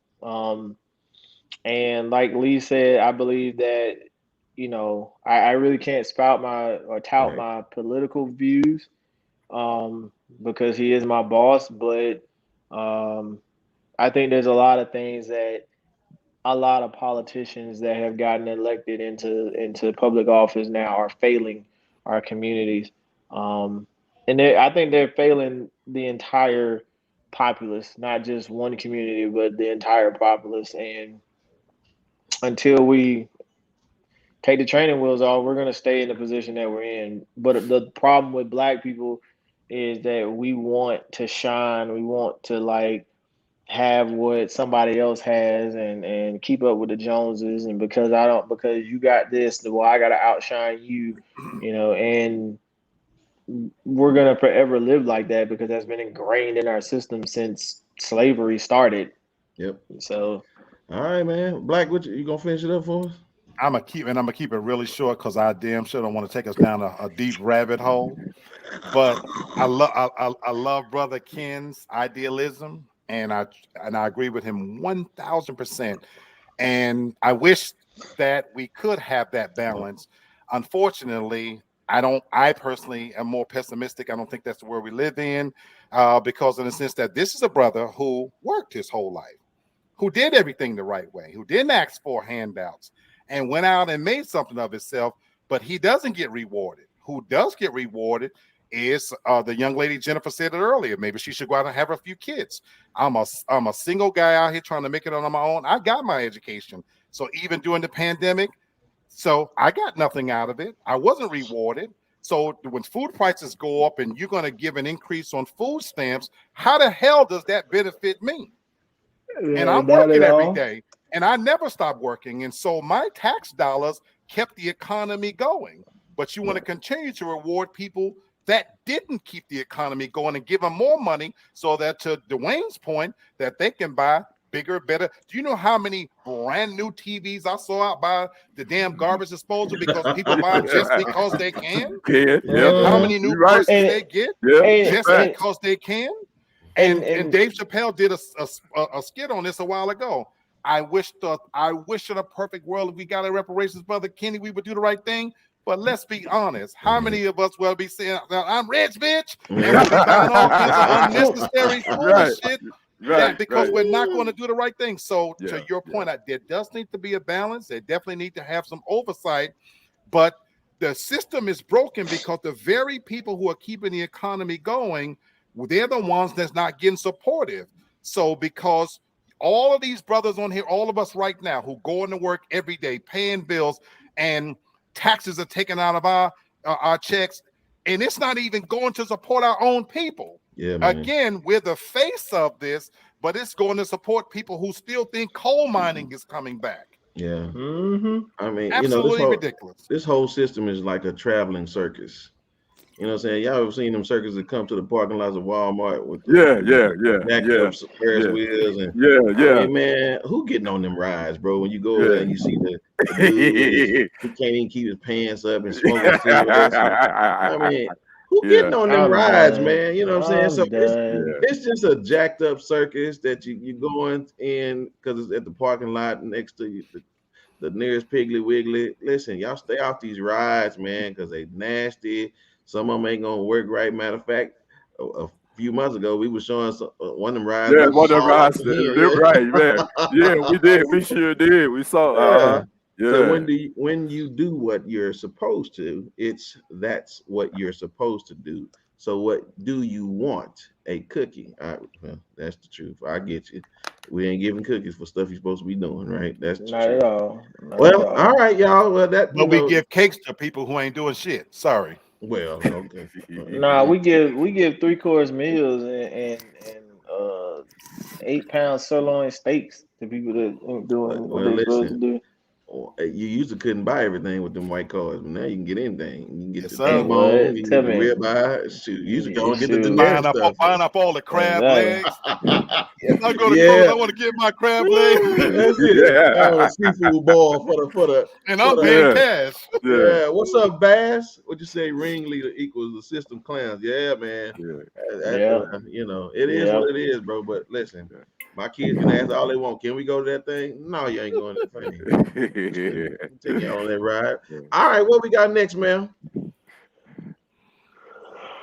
And like Lee said, I believe that I really can't tout my political views, because he is my boss. But I think there's a lot of things that a lot of politicians that have gotten elected into public office now are failing our communities. And I think they're failing the entire populace, not just one community, but the entire populace. And until we take the training wheels off, we're going to stay in the position that we're in. But the problem with Black people is that we want to shine. We want to have what somebody else has and keep up with the Joneses. And because you got this, well, I got to outshine you, and we're gonna forever live like that because that's been ingrained in our system since slavery started. Yep. So, all right, man. Black, what you gonna finish it up for us? I'm gonna keep it really short because I damn sure don't want to take us down a deep rabbit hole. But I love Brother Ken's idealism, and I agree with him 1,000%. And I wish that we could have that balance. Unfortunately, I personally am more pessimistic. I don't think that's the world we live in, because in the sense that this is a brother who worked his whole life, who did everything the right way, who didn't ask for handouts, and went out and made something of himself, but he doesn't get rewarded. Who does get rewarded is the young lady Jennifer said it earlier. Maybe she should go out and have a few kids. I'm a single guy out here trying to make it on my own. I got my education. So even during the pandemic, so I got nothing out of it. I wasn't rewarded. So when food prices go up and you're going to give an increase on food stamps, how the hell does that benefit me? And I'm working every day, and I never stopped working. And so my tax dollars kept the economy going. But you want to continue to reward people that didn't keep the economy going and give them more money so that, to Dwayne's point, that they can buy bigger, better. Do you know how many brand new TVs I saw out by the damn garbage disposal because people buy just because they can? How many new purses they get just because they can? And Dave Chappelle did a skit on this a while ago. I wish in a perfect world, if we got a reparations, Brother Kenny, we would do the right thing. But let's be honest. How many of us will be saying, "I'm rich, bitch," and we'll be buying all kinds of unnecessary foolish shit? Because we're not going to do the right thing. So to your point, there does need to be a balance. They definitely need to have some oversight. But the system is broken because the very people who are keeping the economy going, they're the ones that's not getting supportive. So because all of these brothers on here, all of us right now who go into work every day, paying bills, and taxes are taken out of our checks, and it's not even going to support our own people. Yeah, man. Again, we're the face of this, but it's going to support people who still think coal mining is coming back. Yeah. I mean, absolutely ridiculous. This whole system is like a traveling circus. You know what I'm saying? Y'all ever seen them circuses that come to the parking lots of Walmart with Ferris wheels and I mean, man, who getting on them rides, bro? When you go over there and you see the dude who can't even keep his pants up and smoking cigarettes. I mean, who getting on them rides, man? You know what I'm saying? So it's just a jacked up circus that you going in because it's at the parking lot next to you, the nearest Piggly Wiggly. Listen, y'all stay off these rides, man, because they nasty. Some of them ain't gonna work right. Matter of fact, a few months ago, we were showing one of them rides. Yeah, one of them rides. Right, man. Yeah, we did. We sure did. We saw. So when you do what you're supposed to, that's what you're supposed to do. So what do you want? A cookie? Well, that's the truth. I get you. We ain't giving cookies for stuff you're supposed to be doing, right? That's the not truth. at all. Well, all right, y'all. Well, but we give cakes to people who ain't doing shit. Sorry. Well, okay. Nah, we give 3-course meals and 8-pound sirloin steaks to people that doing what they're supposed to do. You usually couldn't buy everything with them white cards, but now you can get anything. You can get the T-bone, you can get the ribeye. Shoot, you usually go and get the buying up all the crab legs. I go to Coles, I want to get my crab legs. That's it. Seafood ball for the and I'm paying cash. Yeah. What's up, Bass? What you say? Ringleader equals the system clowns. Yeah, man. You know, it is what it is, bro. But listen. My kids can ask all they want. Can we go to that thing? No, you ain't going to that thing. Take you on that ride. All right, what we got next, man?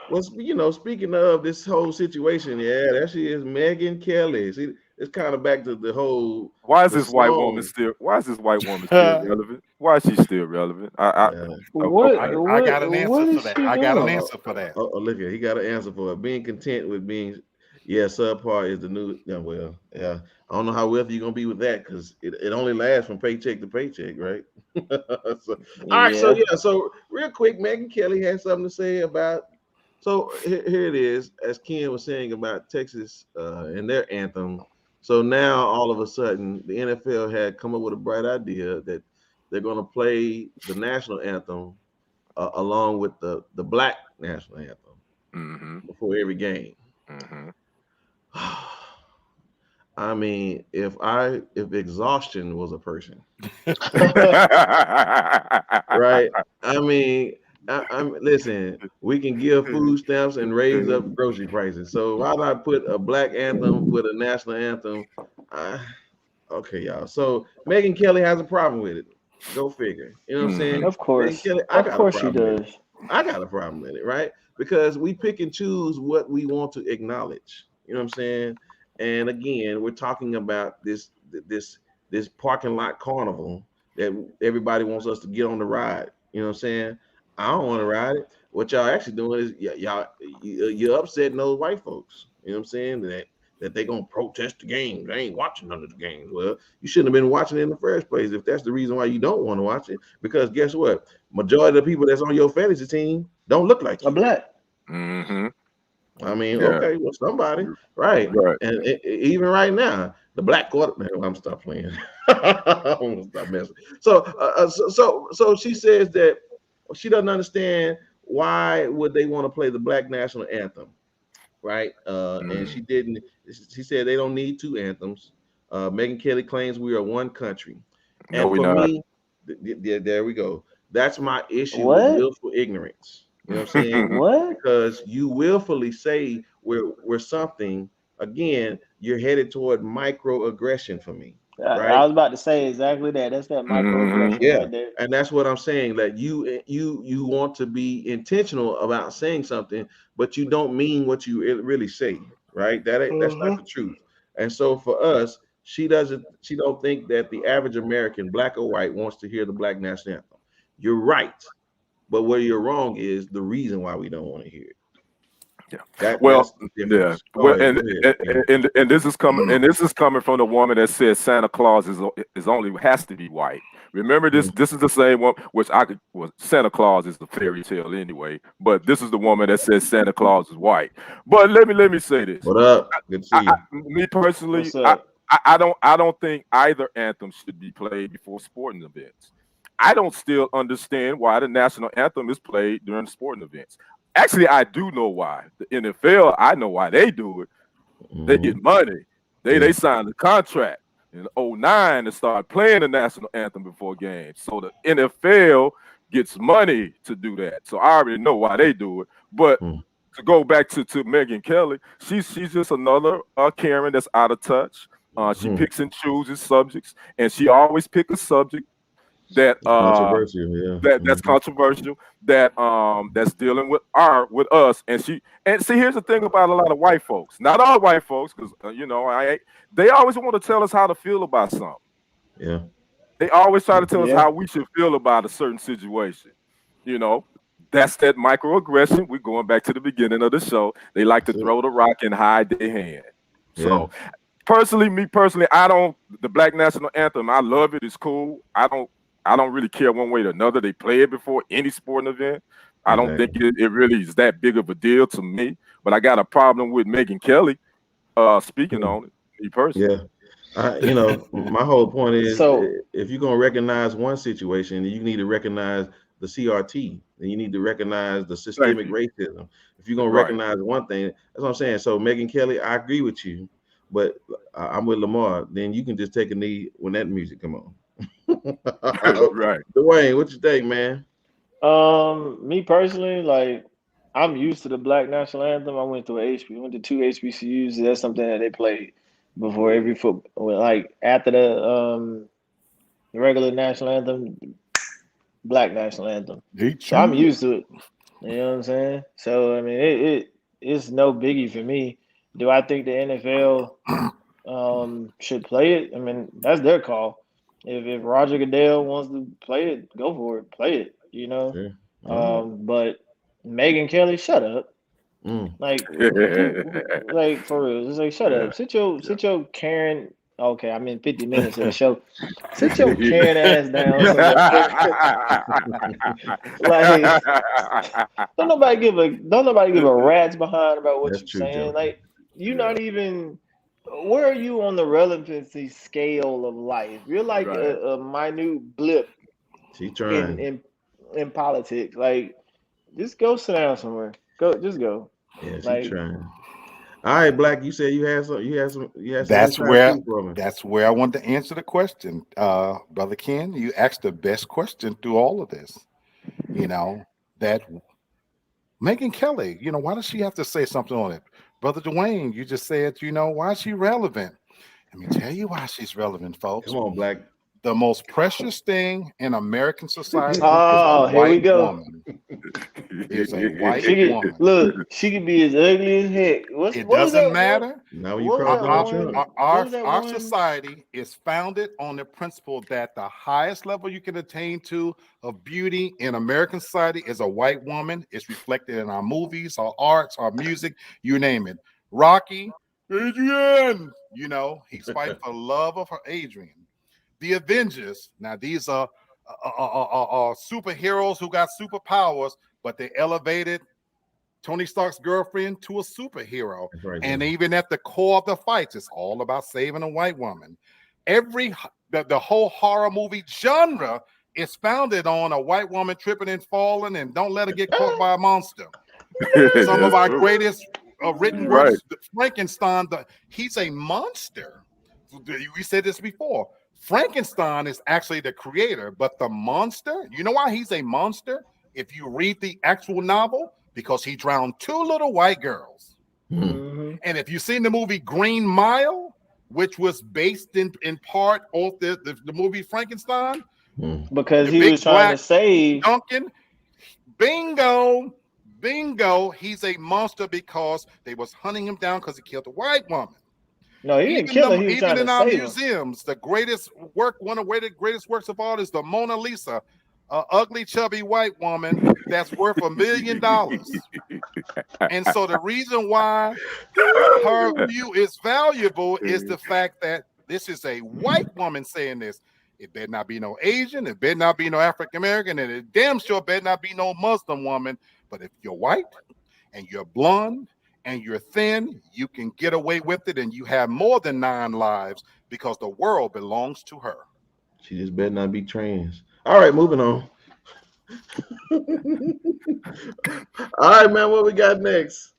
Well, speaking of this whole situation, there she is, Megyn Kelly. See, it's kind of back to the whole. Why is this white woman still relevant? Why is she still relevant? I got an answer for that. I got an answer for that. Oh, look here, he got an answer for it. Being content with being. Yeah, subpar is the new. I don't know how wealthy you're gonna be with that because it only lasts from paycheck to paycheck, right? All right, so real quick, Megyn Kelly had something to say about. So here it is, as Ken was saying about Texas and their anthem. So now all of a sudden, the NFL had come up with a bright idea that they're gonna play the national anthem along with the black national anthem before every game. I mean, if exhaustion was a person, right? I mean, I'm listen. We can give food stamps and raise up grocery prices. So why not put a black anthem with a national anthem? Okay, y'all. So Megyn Kelly has a problem with it. Go figure. You know what I'm saying? Of course. Megyn Kelly, Of course she does. I got a problem with it, right? Because we pick and choose what we want to acknowledge. You know what I'm saying? And again, we're talking about this parking lot carnival that everybody wants us to get on the ride. You know what I'm saying? I don't want to ride it. What y'all actually doing is you're upsetting those white folks. You know what I'm saying? That they're gonna protest the games. They ain't watching none of the games. Well, you shouldn't have been watching it in the first place if that's the reason why you don't want to watch it. Because guess what? Majority of the people that's on your fantasy team don't look like you. I'm black. I mean, okay, well, somebody, right? And even right now, the black quarterback. I'm stop playing. I'm gonna stop messing. So she says that she doesn't understand why would they want to play the black national anthem, right? And she didn't. She said they don't need two anthems. Megyn Kelly claims we are one country, and for me, there we go. That's my issue with willful ignorance. You know what I'm saying? What? Because you willfully say we're something. Again, you're headed toward microaggression for me. Right? I was about to say exactly that. That's that microaggression right there. And that's what I'm saying. That you want to be intentional about saying something, but you don't mean what you really say. Right? That's not the truth. And so for us, she don't think that the average American, black or white, wants to hear the black national anthem. You're right. But where you're wrong is the reason why we don't want to hear it. And this is coming from the woman that says Santa Claus is only has to be white. Remember this? This is the same one Santa Claus is a fairy tale anyway. But this is the woman that says Santa Claus is white. But let me say this. What up? Good to see you. Me personally, I don't think either anthem should be played before sporting events. I don't still understand why the national anthem is played during sporting events. Actually, I do know why. The NFL, I know why they do it. They get money. They signed the contract in 2009 to start playing the national anthem before games. So the NFL gets money to do that. So I already know why they do it. But to go back to Megyn Kelly, she's just another Karen that's out of touch. She picks and chooses subjects, and she always picks a subject that's controversial, that's dealing with us, and see, here's the thing about a lot of white folks, not all white folks, because they always want to tell us how to feel about something. They always try to tell us how we should feel about a certain situation. That's that microaggression. We're going back to the beginning of the show. They like to throw the rock and hide their hand. So me personally, the black national anthem, I love it. It's cool. I don't really care one way or another. They play it before any sporting event. I don't think it really is that big of a deal to me. But I got a problem with Megyn Kelly speaking on it, me personally. My whole point is, if you're going to recognize one situation, you need to recognize the CRT, and you need to recognize the systemic racism. If you're going to recognize one thing, that's what I'm saying. So Megyn Kelly, I agree with you, but I'm with Lamar. Then you can just take a knee when that music come on. Right. Dwayne, what you think, man? Me personally, like, I'm used to the black national anthem. I went to two HBCUs. That's something that they played before every football. Like after the regular national anthem, black national anthem. So I'm used to it. You know what I'm saying? So I mean, it's no biggie for me. Do I think the NFL should play it? I mean, that's their call. If Roger Goodell wants to play it, go for it. Play it, But Megyn Kelly, shut up. Like for real, just like shut up. Sit your Karen. Okay, I'm in 50 minutes of the show. Sit your Karen ass down. Like, don't nobody give a rat's behind about what you're saying. Joe. Like, you're not even. Where are you on the relevancy scale of life? You're like a minute blip. She trying. in politics. Like, just go sit down somewhere. Just go. Yeah, she's Like, trying. All right, Black. You said you had some That's inside where scoop for me. that's where I wanted to answer the question, Brother Ken. You asked the best question through all of this. You know that Megyn Kelly. You know, why does she have to say something on it, Brother Dwayne? You just said, you know, why is she relevant? Let me tell you why she's relevant, folks. Come on, Black. The most precious thing in American society is oh, a here we white go. woman. Is a white woman. Look, she could be as ugly as heck. It doesn't matter. Now when you cross Donald Trump. Our society is founded on the principle that the highest level you can attain to of beauty in American society is a white woman. It's reflected in our movies, our arts, our music, you name it. Rocky, Adrian, you know, he's fighting for love of her Adrian. The Avengers, now these are superheroes who got superpowers, but they elevated Tony Stark's girlfriend to a superhero. Right, and even at the core of the fights, it's all about saving a white woman. The whole horror movie genre is founded on a white woman tripping and falling, and don't let her get caught by a monster. Some of our greatest written works, Frankenstein, he's a monster. We said this before. Frankenstein is actually the creator, but the monster, you know why he's a monster? If you read the actual novel, because he drowned 2 little white girls. Mm-hmm. And if you've seen the movie Green Mile, which was based in part off the movie Frankenstein, because he was trying to save Duncan. Bingo, he's a monster because they was hunting him down because he killed a white woman. No, he didn't kill her. Even in our museums, the greatest work, one of the greatest works of art is the Mona Lisa, an ugly, chubby white woman that's worth $1 million. And so the reason why her view is valuable is the fact that this is a white woman saying this. It better not be no Asian, it better not be no African American, and it damn sure better not be no Muslim woman. But if you're white and you're blonde and you're thin, you can get away with it, and you have more than 9 lives because the world belongs to her. She just better not be trans. All right, moving on. All right, man, what we got next?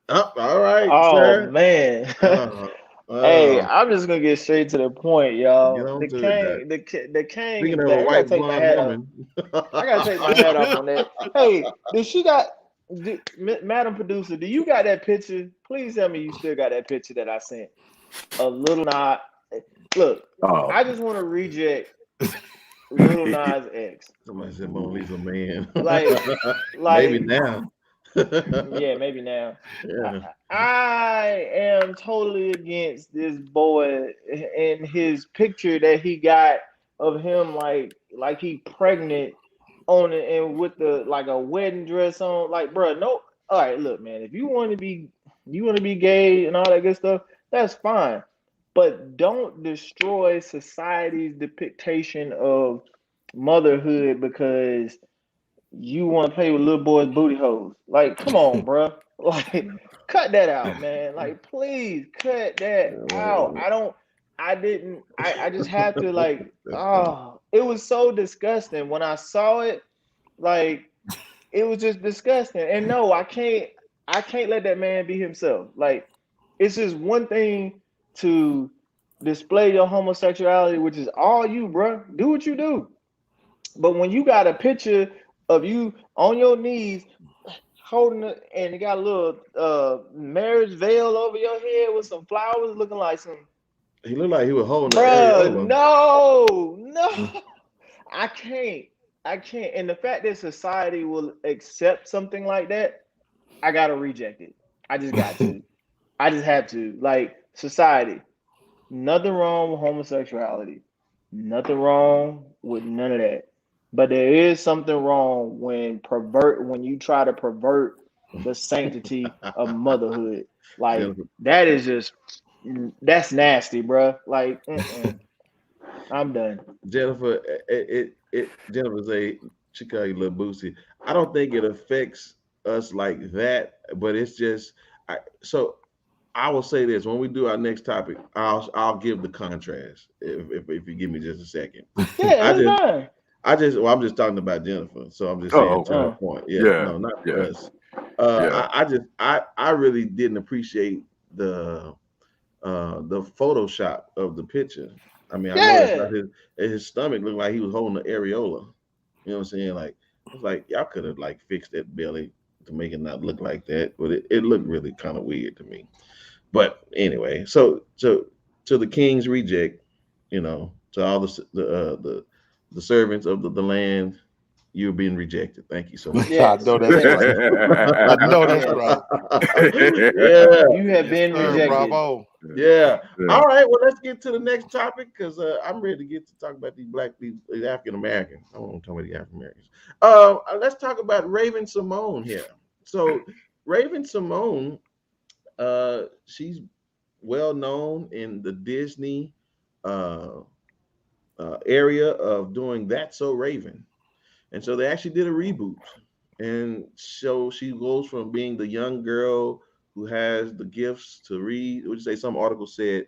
Oh, all right. Oh, sir. Man. Hey, I'm just gonna get straight to the point, y'all. The king. Speaking of a white blonde woman, I gotta take my hat off on that. Hey, Madam Producer, do you got that picture? Please tell me you still got that picture that I sent. A little Nas. Look, I just want to reject Little Nas X. Somebody said Mona Lisa man. Like maybe now. Yeah, maybe now. Yeah. I am totally against this boy and his picture that he got of him like he pregnant on it and with the like a wedding dress on. Like, bro, no. All right, look, man. If you want to be gay and all that good stuff, that's fine. But don't destroy society's depiction of motherhood because you want to play with little boys' booty holes. Like, come on, bro. Like, cut that out, man. Like, please cut that out. I just have to like, it was so disgusting. When I saw it, like, it was just disgusting. And no, I can't let that man be himself. Like, it's just one thing to display your homosexuality, which is all you, bro. Do what you do. But when you got a picture of you on your knees holding it and you got a little marriage veil over your head with some flowers looking like some. He looked like he was holding Bruh, no. I can't. And the fact that society will accept something like that, I gotta reject it. I just got to. I just have to. Like, society, nothing wrong with homosexuality. Nothing wrong with none of that. But there is something wrong when you try to pervert the sanctity of motherhood. Like, that is just, that's nasty, bro. Like, I'm done. Jennifer, Jennifer say, she call you little Boosie. I don't think it affects us like that, but it's just, so I will say this: when we do our next topic, I'll give the contrast if you give me just a second. Yeah, I'm just talking about Jennifer, so I'm just saying to her point. No, not for us. I really didn't appreciate the Photoshop of the picture. I mean, I noticed that his stomach looked like he was holding an areola. You know what I'm saying? Like, it's like y'all could have like fixed that belly to make it not look like that, but it looked really kind of weird to me. But anyway, so to the King's reject, you know, to all the servants of the land, you're being rejected. Thank you so much. Yes. I know that's right. I know that's right. Yeah, you have been rejected. Bravo. Yeah. All right. Well, let's get to the next topic because I'm ready to get to talk about these black people, these African Americans. I don't want to talk about the African Americans. Let's talk about Raven Simone here. So, Raven Simone, she's well known in the Disney area of doing That's So Raven. And so they actually did a reboot. And so she goes from being the young girl who has the gifts to read. Would you say some article said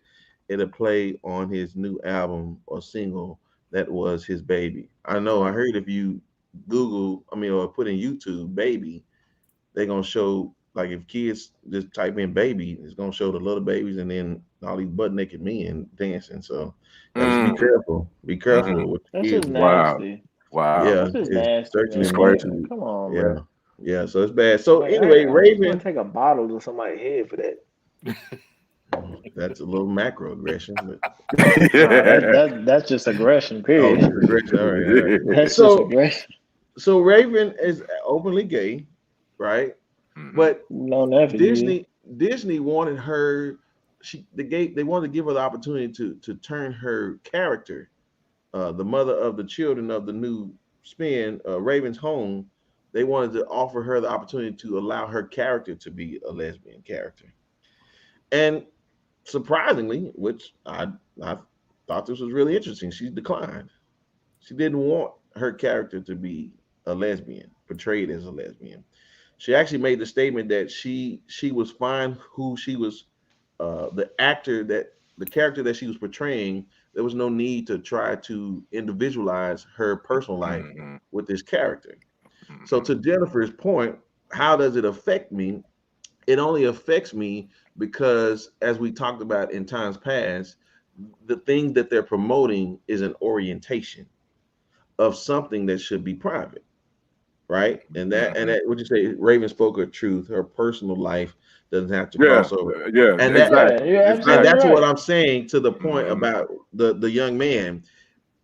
it'll play on his new album or single that was his baby? I know I heard if you Google, or put in YouTube baby, they're gonna show, like, if kids just type in baby, it's gonna show the little babies and then all these butt naked men dancing. So just be careful. Be careful with the That's kids. just nasty. Wow. Yeah, That's just nasty. It's Man. Come on, bro. Yeah, so it's bad. So Like, anyway, Raven, I'm gonna take a bottle to somebody's head for that. That's a little macroaggression, but that's just aggression, period. Oh, aggression. All right. That's just aggression. So Raven is openly gay, right? But Disney wanted her. They wanted to give her the opportunity to turn her character, the mother of the children of the new spin, Raven's home. They wanted to offer her the opportunity to allow her character to be a lesbian character. And surprisingly, which I thought this was really interesting, she declined. She didn't want her character to be a lesbian, portrayed as a lesbian. She actually made the statement that she was fine who she was, the character that she was portraying. There was no need to try to individualize her personal life with this character. So to Jennifer's point, how does it affect me? It only affects me because, as we talked about in times past, the thing that they're promoting is an orientation of something that should be private, right? And that would you say Raven spoke her truth? Her personal life doesn't have to cross over. Yeah, and exactly. And that's what I'm saying to the point about the young man.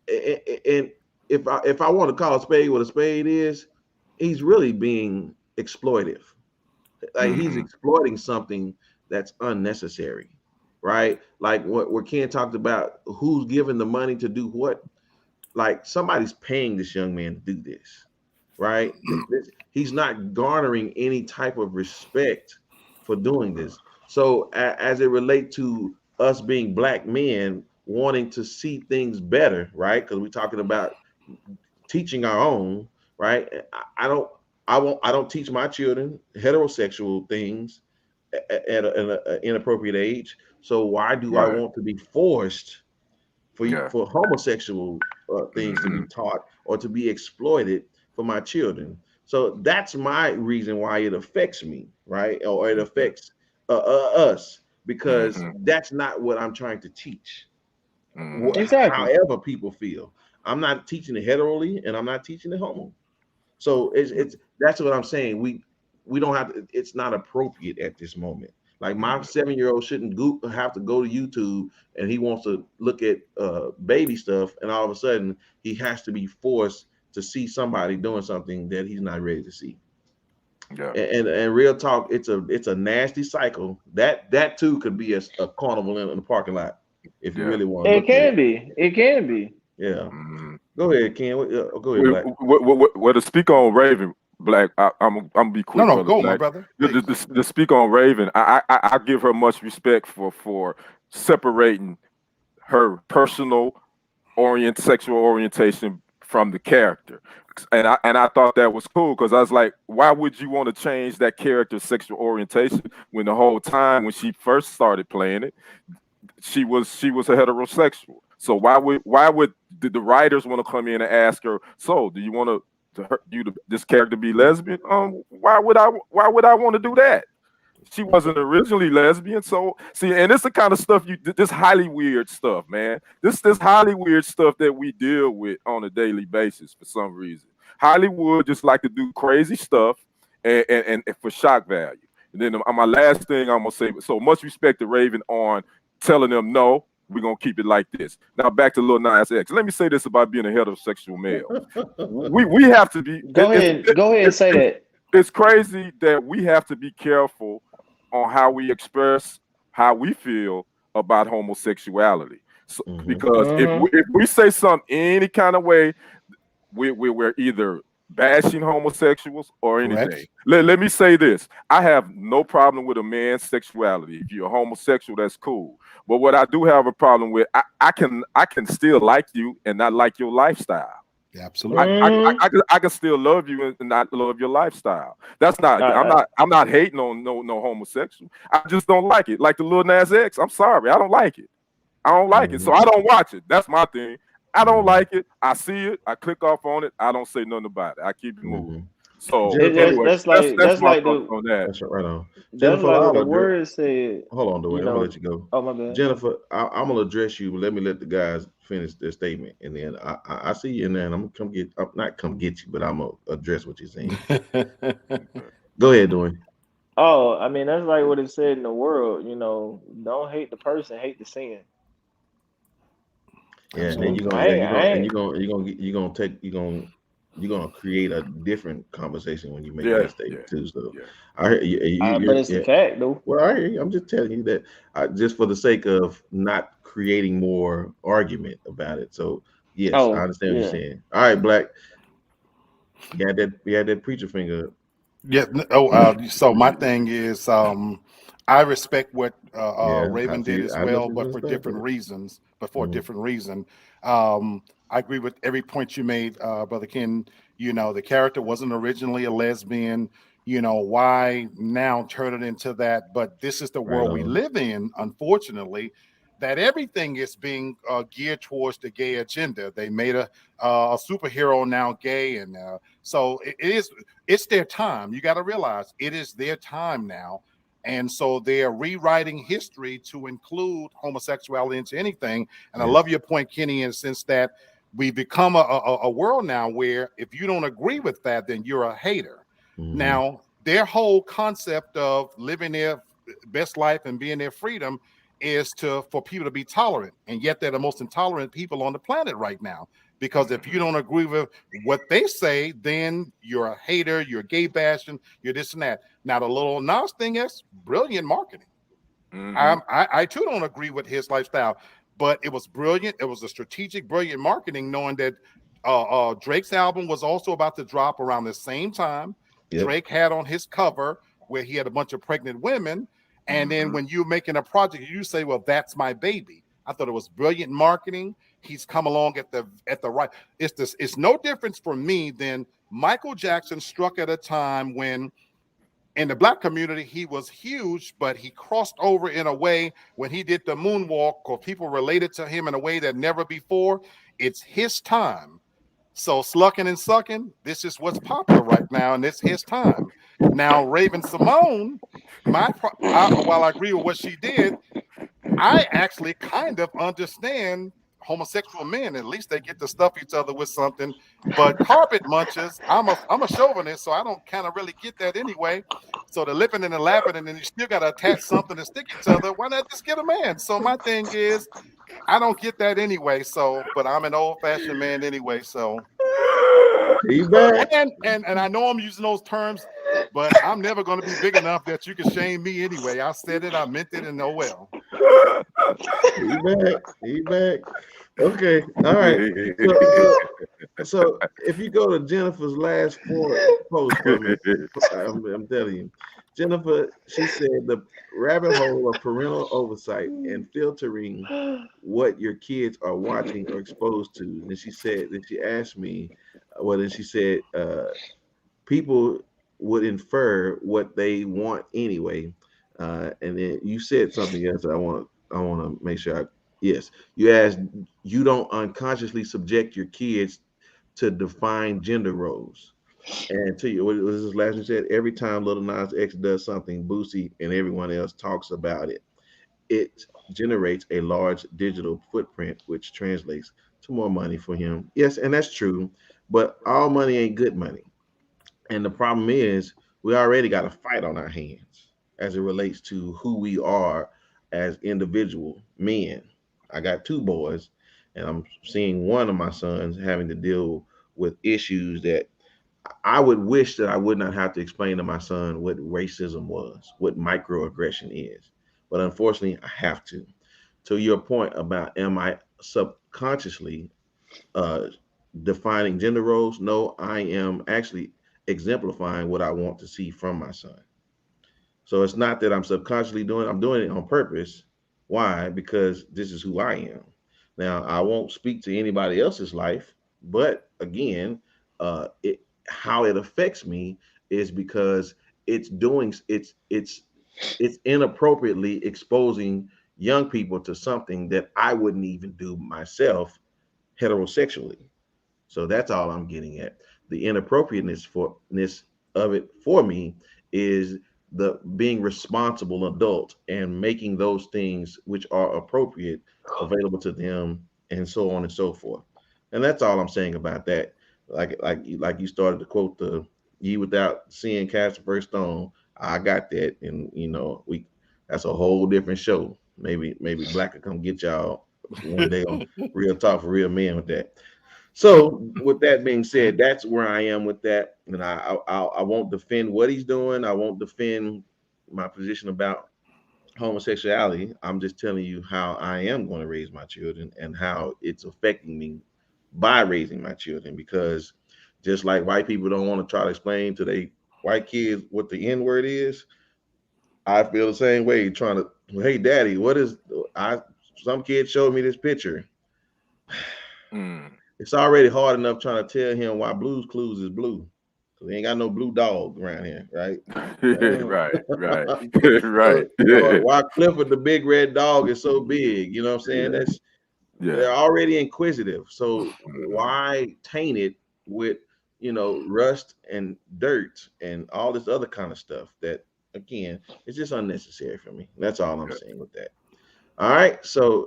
And if I want to call a spade what a spade is, he's really being exploitive. Like he's exploiting something that's unnecessary, right? Like what Ken talked about, who's giving the money to do what? Like somebody's paying this young man to do this, right? He's not garnering any type of respect for doing this. So as it relates to us being black men wanting to see things better, right? Because we're talking about teaching our own, right? I don't teach my children heterosexual things at an inappropriate age. So why do I want to be forced for homosexual things to be taught or to be exploited for my children? So that's my reason why it affects me, right? Or it affects us, because that's not what I'm trying to teach. Exactly. However people feel. I'm not teaching it heterally and I'm not teaching it homo. So it's that's what I'm saying. We don't have to, it's not appropriate at this moment. Like my 7-year-old shouldn't have to go to YouTube and he wants to look at baby stuff, and all of a sudden he has to be forced to see somebody doing something that he's not ready to see. Yeah. And real talk, it's a nasty cycle. That too could be a carnival in the parking lot if you really want to. It can be. Yeah. Go ahead, Ken. Go ahead, Black. Well, to speak on Raven, Black, I'm gonna be quick. No, go, Black. my brother. To speak on Raven, I give her much respect for separating her personal sexual orientation from the character, and I thought that was cool, because I was like, why would you want to change that character's sexual orientation when the whole time when she first started playing it, she was a heterosexual? So why would the writers want to come in and ask her? So do you want this character be lesbian? Why would I want to do that? She wasn't originally lesbian, so see, and it's the kind of stuff this highly weird stuff, man. This highly weird stuff that we deal with on a daily basis for some reason. Hollywood just like to do crazy stuff and for shock value. And then my last thing I'm gonna say, so much respect to Raven on telling them no, we're gonna keep it like this. Now back to Lil Nas X. Let me say this about being a heterosexual male. we have to be Go ahead and say that. It's crazy that we have to be careful on how we express how we feel about homosexuality. So, because if we say something any kind of way, we're either bashing homosexuals or anything. Let me say this. I have no problem with a man's sexuality. If you're a homosexual, that's cool. But what I do have a problem with, I can still like you and not like your lifestyle. Absolutely. I can still love you and not love your lifestyle. That's not. I'm not hating on no homosexual. I just don't like it. Like the Lil Nas X. I'm sorry. I don't like it. I don't like it. So I don't watch it. That's my thing. I don't like it. I see it. I click off on it. I don't say nothing about it. I keep it moving. So anyway, that's like on that. That's right on. Jennifer, like what the word said. Hold on, Dwayne. I'm gonna let you go. Oh my bad. Jennifer, I'm gonna address you, but let me let the guys finish their statement, and then I see you in there, and I'm gonna come get you, but I'm gonna address what you're saying. Go ahead, Dwayne. Oh, I mean that's like what it said in the world. Don't hate the person, hate the sin. Yeah, and you're gonna create a different conversation when you make that statement too. So I hear you, but it's the fact though. Well, I hear you. I'm just telling you that just for the sake of not creating more argument about it. So yes, I understand what you're saying. All right, Black. You had that preacher finger up. Yeah. So my thing is, I respect what Raven did as well, but for different reasons. But for a different reason, I agree with every point you made, Brother Ken. The character wasn't originally a lesbian. Why now turn it into that? But this is the world we live in, unfortunately, that everything is being geared towards the gay agenda. They made a superhero now gay, and so it's their time. You got to realize it is their time now. And so they're rewriting history to include homosexuality into anything. And I love your point, Kenny, in the sense that we become a world now where if you don't agree with that, then you're a hater. Now, their whole concept of living their best life and being their freedom is for people to be tolerant. And yet they're the most intolerant people on the planet right now. Because if you don't agree with what they say, then you're a hater, you're gay bashing, you're this and that. Now, the Lil Nas thing is brilliant marketing. I too don't agree with his lifestyle, but it was brilliant. It was a strategic, brilliant marketing, knowing that Drake's album was also about to drop around the same time. Drake had on his cover where he had a bunch of pregnant women. And then when you're making a project, you say, well, that's my baby. I thought it was brilliant marketing. He's come along at the right. It's no difference for me than Michael Jackson struck at a time when in the Black community, he was huge, but he crossed over in a way when he did the moonwalk, or people related to him in a way that never before. It's his time. So slucking and sucking, this is what's popular right now, and it's his time. Now, Raven Simone, while I agree with what she did, I actually kind of understand homosexual men. At least they get to stuff each other with something. But carpet munchers, I'm a chauvinist, so I don't kind of really get that anyway. So the lipping and the lapping, and then you still got to attach something to stick each other. Why not just get a man? So my thing is, I don't get that anyway. So, but I'm an old-fashioned man anyway. So, and I know I'm using those terms, but I'm never going to be big enough that you can shame me anyway. I said it, I meant it, and oh well. He back. Okay, all right. So if you go to Jennifer's last post, I'm telling you, Jennifer, she said the rabbit hole of parental oversight and filtering what your kids are watching or exposed to. And she said that she asked me, people would infer what they want anyway. And then you said something else that I want to make sure Yes, you asked. You don't unconsciously subject your kids to define gender roles. And to you, what was this last one said? Every time Little Nas X does something, Boosie and everyone else talks about it. It generates a large digital footprint, which translates to more money for him. Yes, and that's true. But all money ain't good money. And the problem is, we already got a fight on our hands as it relates to who we are as individual men. I got two boys, and I'm seeing one of my sons having to deal with issues that I would wish that I would not have to explain to my son what racism was, what microaggression is. But unfortunately, I have to. To your point about am I subconsciously uh, defining gender roles? No, I am actually exemplifying what I want to see from my son. So it's not that I'm subconsciously doing it, I'm doing it on purpose. Why? Because this is who I am. Now, I won't speak to anybody else's life, but again, how it affects me is because it's inappropriately exposing young people to something that I wouldn't even do myself heterosexually. So that's all I'm getting at. The inappropriateness of it for me is the being responsible adult and making those things which are appropriate available to them, and so on and so forth. And that's all I'm saying about that. Like you started to quote the "Ye without seeing cast the first stone." I got that, and we that's a whole different show. Maybe Black could come get y'all one day on Real Talk for Real Men with that. So, with that being said, that's where I am with that, and I won't defend what he's doing. I won't defend my position about homosexuality. I'm just telling you how I am going to raise my children and how it's affecting me by raising my children. Because just like white people don't want to try to explain to their white kids what the N word is, I feel the same way. Trying to, hey, daddy, what is I? Some kid showed me this picture. It's already hard enough trying to tell him why Blue's Clues is blue. Cause he ain't got no blue dog around here, right? Right. Or why Clifford the big red dog is so big. You know what I'm saying? They're already inquisitive. So why taint it with rust and dirt and all this other kind of stuff that again it's just unnecessary for me. That's all I'm saying with that. All right, so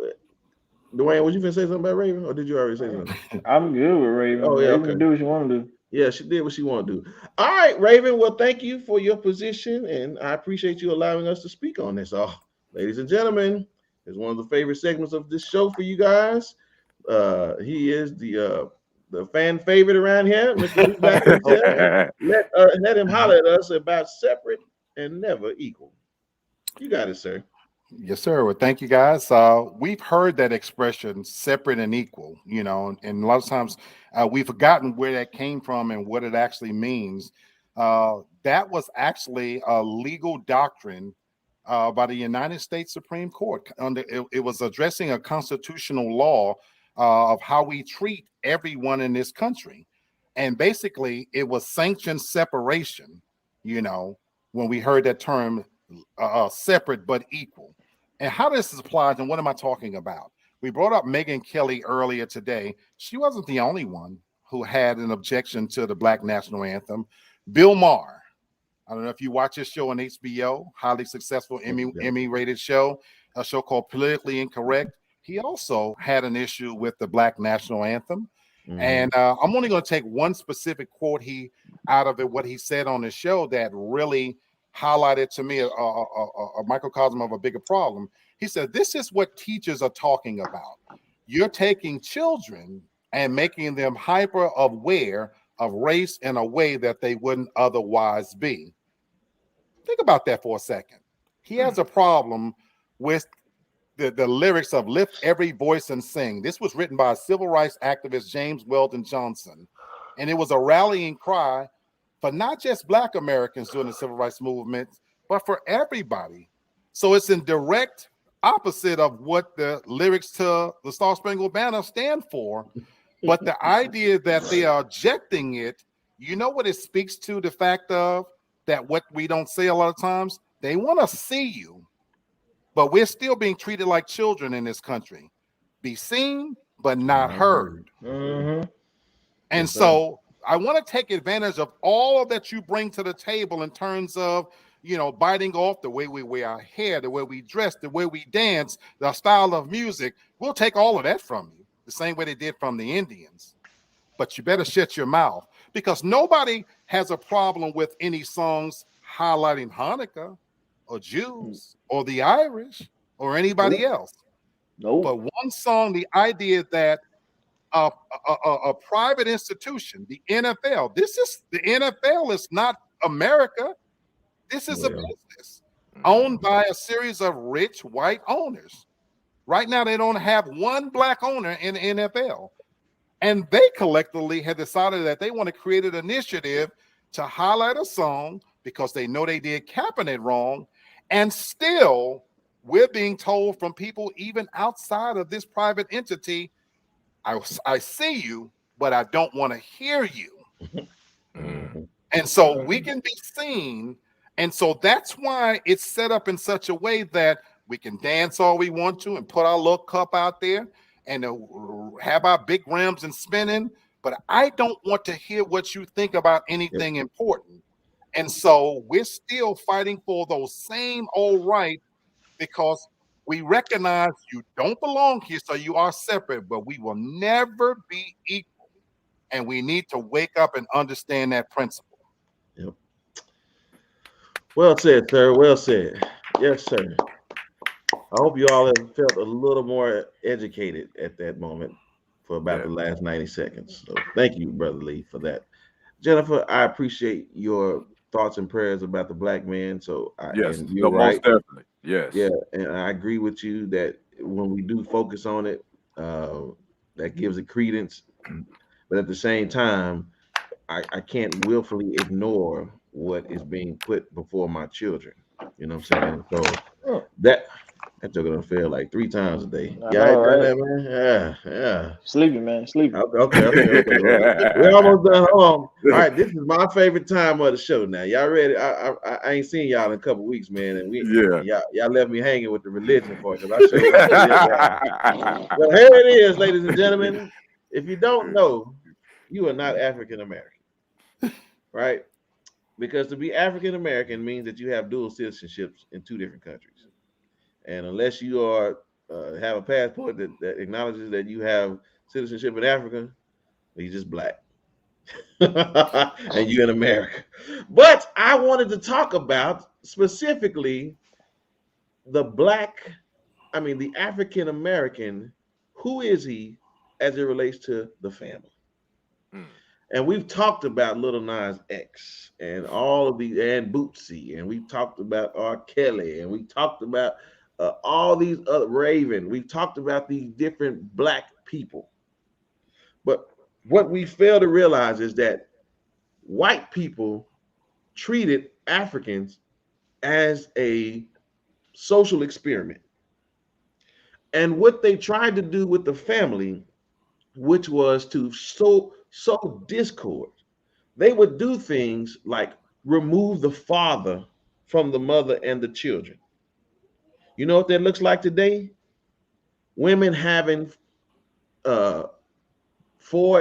Dwayne, was you gonna say something about Raven, or did you already say something? I'm good with Raven. Oh yeah, Raven okay. do what you want to do. Yeah, she did what she wanted to do. All right, Raven. Well, thank you for your position, and I appreciate you allowing us to speak on this. Oh, ladies and gentlemen, it's one of the favorite segments of this show for you guys. He is the fan favorite around here, Mr. Lee Black himself. Let him holler at us about separate and never equal. You got it, sir. Yes, sir. Well, thank you, guys. We've heard that expression, separate and equal, and a lot of times we've forgotten where that came from and what it actually means. That was actually a legal doctrine by the United States Supreme Court. It was addressing a constitutional law of how we treat everyone in this country. And basically, it was sanctioned separation, when we heard that term, separate but equal. And how this is applied, and what am I talking about? We brought up Megyn Kelly earlier today. She wasn't the only one who had an objection to the Black National Anthem. Bill Maher, I don't know if you watch his show on HBO, highly successful Emmy-rated show, a show called Politically Incorrect. He also had an issue with the Black National Anthem. And I'm only going to take one specific quote out of it, what he said on the show that really highlighted to me a microcosm of a bigger problem. He said, this is what teachers are talking about. You're taking children and making them hyper aware of race in a way that they wouldn't otherwise be. Think about that for a second. He has a problem with the lyrics of Lift Every Voice and Sing. This was written by civil rights activist James Weldon Johnson. And it was a rallying cry for not just Black Americans during the civil rights movement, but for everybody. So it's in direct opposite of what the lyrics to the Star Spangled Banner stand for. But the idea that they are objecting it, what it speaks to, the fact of that what we don't say a lot of times, they want to see you, but we're still being treated like children in this country. be seen but not heard. Mm-hmm. And Yes, so I want to take advantage of all that you bring to the table in terms of, biting off the way we wear our hair, the way we dress, the way we dance, the style of music. We'll take all of that from you, the same way they did from the Indians. But you better shut your mouth, because nobody has a problem with any songs highlighting Hanukkah or Jews or the Irish or anybody else. Nope. But one song, the idea that a private institution, the NFL, the NFL is not America. This is a business owned by a series of rich white owners. Right now, they don't have one black owner in the NFL. And they collectively have decided that they want to create an initiative to highlight a song because they know they did Kaepernick wrong. And still, we're being told from people even outside of this private entity, I see you, but I don't want to hear you. And so we can be seen. And so that's why it's set up in such a way that we can dance all we want to and put our little cup out there and have our big rims and spinning. But I don't want to hear what you think about anything important. And so we're still fighting for those same old rights, because we recognize you don't belong here, so you are separate, but we will never be equal. And we need to wake up and understand that principle. Yep. Well said, sir. Well said. Yes, sir. I hope you all have felt a little more educated at that moment for about the last 90 seconds. So thank you, Brother Lee, for that. Jennifer, I appreciate your thoughts and prayers about the black man. So yes, you're most definitely. Yes. Yeah, and I agree with you that when we do focus on it, that gives it credence. But at the same time, I can't willfully ignore what is being put before my children. You know what I'm saying? So that joke gonna fail like 3 times a day. That, man. Yeah. Sleeping, man. Sleeping. Okay. We're almost done. Hold on. All right, this is my favorite time of the show now. Y'all ready? I ain't seen y'all in a couple weeks, man. And y'all left me hanging with the religion part, because I showed you. Well, here it is, ladies and gentlemen. If you don't know, you are not African American. Right? Because to be African American means that you have dual citizenships in 2 different countries. And unless you are have a passport that acknowledges that you have citizenship in Africa, you're just black. And you're in America. But I wanted to talk about specifically the African American. Who is he as it relates to the family? And we've talked about Lil Nas X and all of these, and Bootsy, and we've talked about R. Kelly, and we talked about all these other Raven. We've talked about these different black people. But what we fail to realize is that white people treated Africans as a social experiment. And what they tried to do with the family, which was to sow discord, they would do things like remove the father from the mother and the children. You know what that looks like today? Women having 4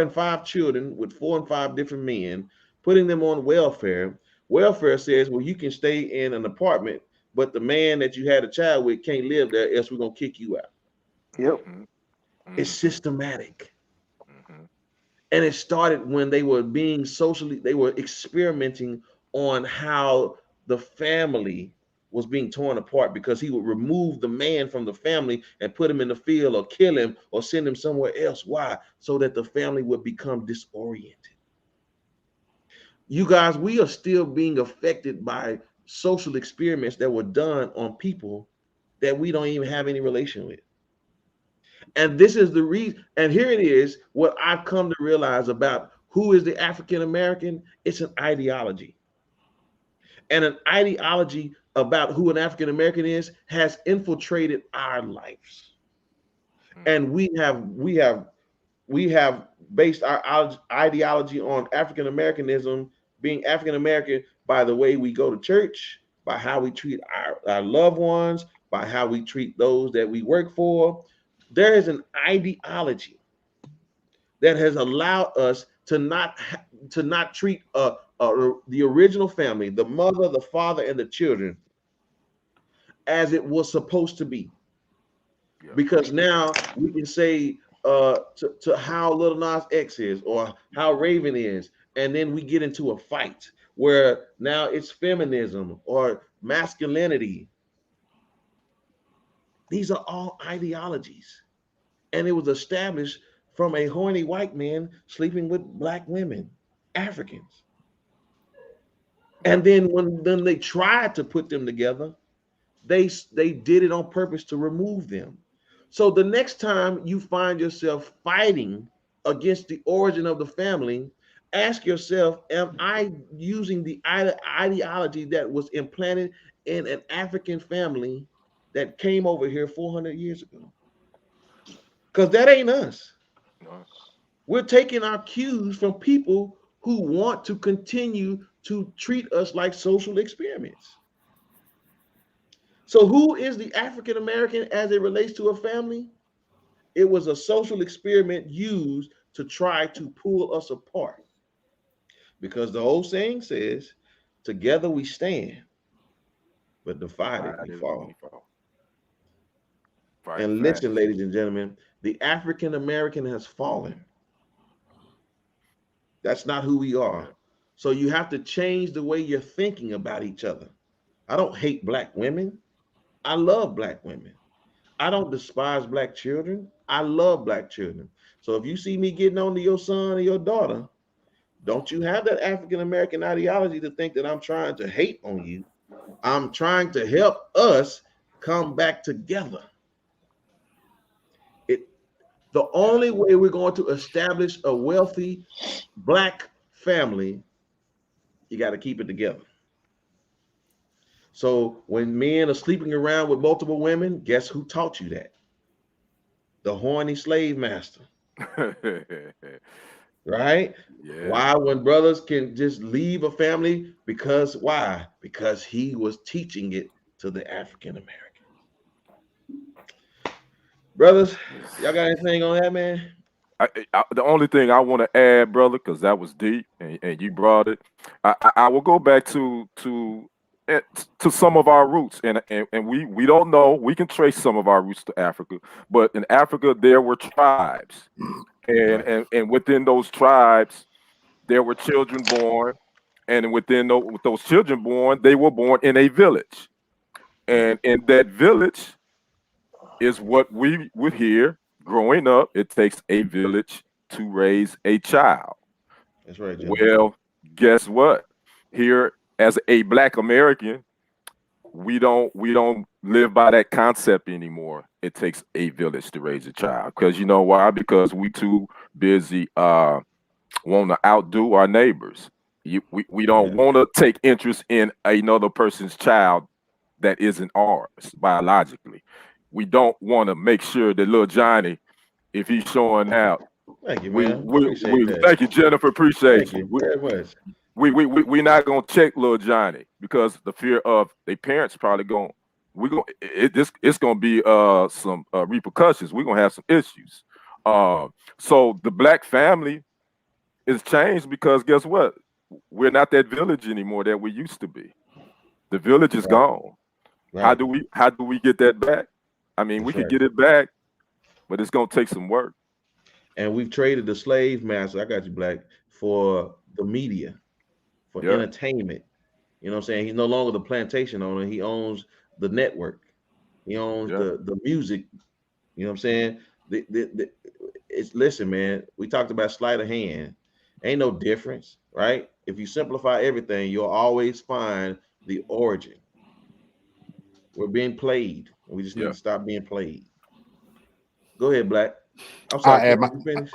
and 5 children with 4 and 5 different men, putting them on welfare. Welfare says, well, you can stay in an apartment, but the man that you had a child with can't live there, else we're going to kick you out. Yep. It's systematic. And it started when they were they were experimenting on how the family was being torn apart, because he would remove the man from the family and put him in the field or kill him or send him somewhere else. Why? So that the family would become disoriented. You guys, we are still being affected by social experiments that were done on people that we don't even have any relation with. And this is the reason, and here it is, what I've come to realize about who is the African American. It's an ideology. And an ideology about who an African American is has infiltrated our lives. And we have based our ideology on African Americanism, being African American, by the way we go to church, by how we treat our loved ones, by how we treat those that we work for. There is an ideology that has allowed us to not treat the original family, the mother, the father, and the children, as it was supposed to be. Yeah. Because now we can say to how Little Nas X is or how Raven is, and then we get into a fight where now it's feminism or masculinity. These are all ideologies, and it was established from a horny white man sleeping with black women, Africans. And then when they tried to put them together, they did it on purpose to remove them. So the next time you find yourself fighting against the origin of the family, ask yourself, am I using the ideology that was implanted in an African family that came over here 400 years ago? Because that ain't us. No. We're taking our cues from people who want to continue to treat us like social experiments. So who is the African American as it relates to a family? It was a social experiment used to try to pull us apart. Because the old saying says, together we stand, but divided we fall. And listen, ladies and gentlemen, the African American has fallen. That's not who we are. So you have to change the way you're thinking about each other. I don't hate black women. I love black women. I don't despise black children. I love black children. So if you see me getting on to your son or your daughter, don't you have that African American ideology to think that I'm trying to hate on you. I'm trying to help us come back together. The only way we're going to establish a wealthy black family, you got to keep it together. So when men are sleeping around with multiple women, guess who taught you that? The horny slave master. Right? Yeah. Why, when brothers can just leave a family? Because why? Because he was teaching it to the African American. Brothers, y'all got anything on that, man? The only thing I want to add, brother, because that was deep and you brought it. I will go back to some of our roots, and we don't know. We can trace some of our roots to Africa, but in Africa there were tribes, and within those tribes there were children born, and within those children born, they were born in a village, and in that village is what we would hear growing up. It takes a village to raise a child. That's right, Jim. Well, guess what? Here, as a black American, we don't live by that concept anymore. It takes a village to raise a child. Because you know why? Because we too busy want to outdo our neighbors. We don't want to take interest in another person's child that isn't ours biologically. We don't want to make sure that little Johnny, if he's showing out, thank you, man. Thank you, Jennifer. Appreciate you. Very much. We're not gonna check little Johnny because the fear of their parents probably it's gonna be some repercussions. We're gonna have some issues. So the black family is changed because guess what? We're not that village anymore that we used to be. The village is gone. Right. How do we get that back? I mean, we could get it back, but it's gonna take some work. And we've traded the slave master, I got you, Black, for the media, for entertainment. You know what I'm saying? He's no longer the plantation owner. He owns the network. He owns the music. You know what I'm saying? Listen, man, we talked about sleight of hand. Ain't no difference, right? If you simplify everything, you'll always find the origin. We're being played. We just need to stop being played. Go ahead, Black. I'm sorry. You finish?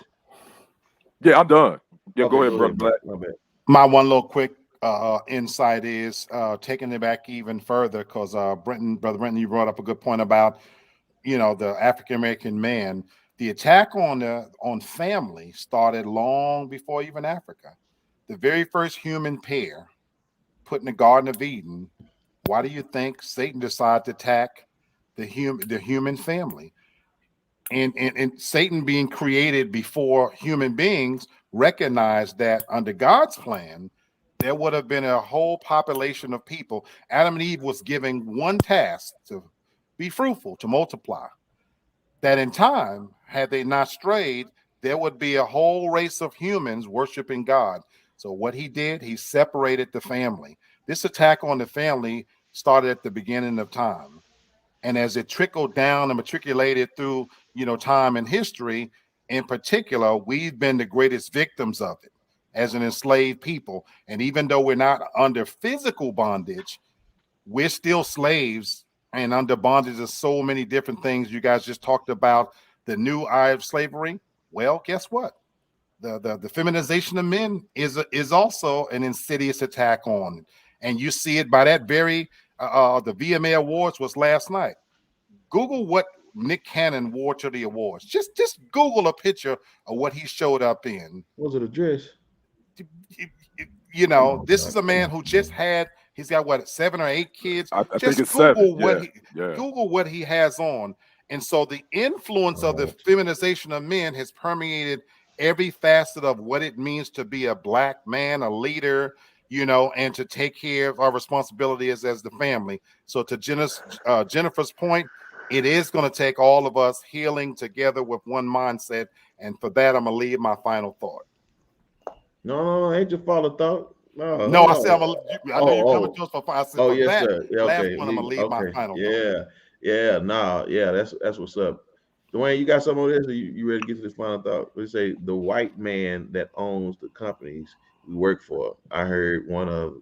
Yeah, I'm done. Yeah, okay, go ahead, brother Black. My one little quick insight is taking it back even further because Brother Brenton, you brought up a good point about the African American man. The attack on family started long before even Africa. The very first human pair put in the Garden of Eden. Why do you think Satan decided to attack the human family? and Satan being created before human beings recognized that under God's plan, there would have been a whole population of people. Adam and Eve was given one task to be fruitful, to multiply. That in time, had they not strayed, there would be a whole race of humans worshiping God. So what he did, he separated the family. This attack on the family started at the beginning of time. And as it trickled down and matriculated through, time and history, in particular, we've been the greatest victims of it as an enslaved people. And even though we're not under physical bondage, we're still slaves and under bondage of so many different things. You guys just talked about the new eye of slavery. Well, guess what? The feminization of men is also an insidious attack on it. And you see it by that very the VMA Awards was last night. Google what Nick Cannon wore to the awards. Just Google a picture of what he showed up in. Was it a dress? This is a man who just he's got what, 7 or 8 kids. I just think it's Google 7. Google what he has on. And so the influence of the feminization of men has permeated every facet of what it means to be a black man, a leader, and to take care of our responsibility as the family. So to Jennifer's point, it is going to take all of us healing together with one mindset. And for that, I'm going to leave my final thought. No, ain't your final thought. No, I said I know you're coming to us for 5 seconds. Yes, sir. Yeah, last okay. one, I'm going to leave my final thought. That's what's up. Dwayne, you got something on this? Or you ready to get to this final thought? Let's say the white man that owns the companies we work for. I heard one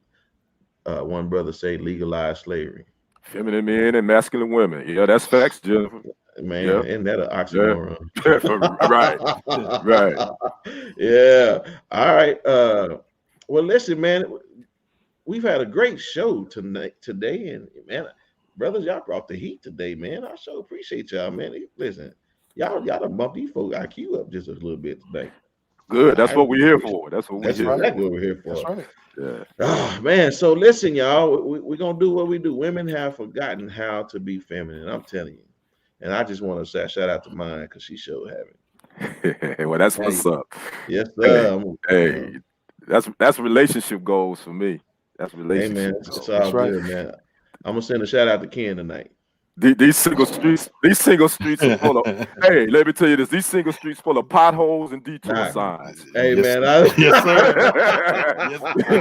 brother say legalize slavery. Feminine men and masculine women. Yeah, that's facts, Jennifer. Man, isn't that an oxymoron? Right. Yeah. All right. Well, listen, man, we've had a great show today, and man, brothers, y'all brought the heat today, man. I sure appreciate y'all, man. Listen, y'all done bumped these folks IQ up just a little bit today. Good. That's what we're here for. That's exactly what we're here for. That's right. Yeah. Oh, man. So listen, y'all, we're going to do what we do. Women have forgotten how to be feminine. I'm telling you. And I just want to say shout out to mine because she showed having. Well, that's what's up. Yes, sir. Hey, that's relationship goals for me. That's relationship. Hey, man, it's all good, man. I'm going to send a shout out to Ken tonight. These single streets are full of. Hey, let me tell you this: these single streets full of potholes and detour signs. Hey, man, yes, sir.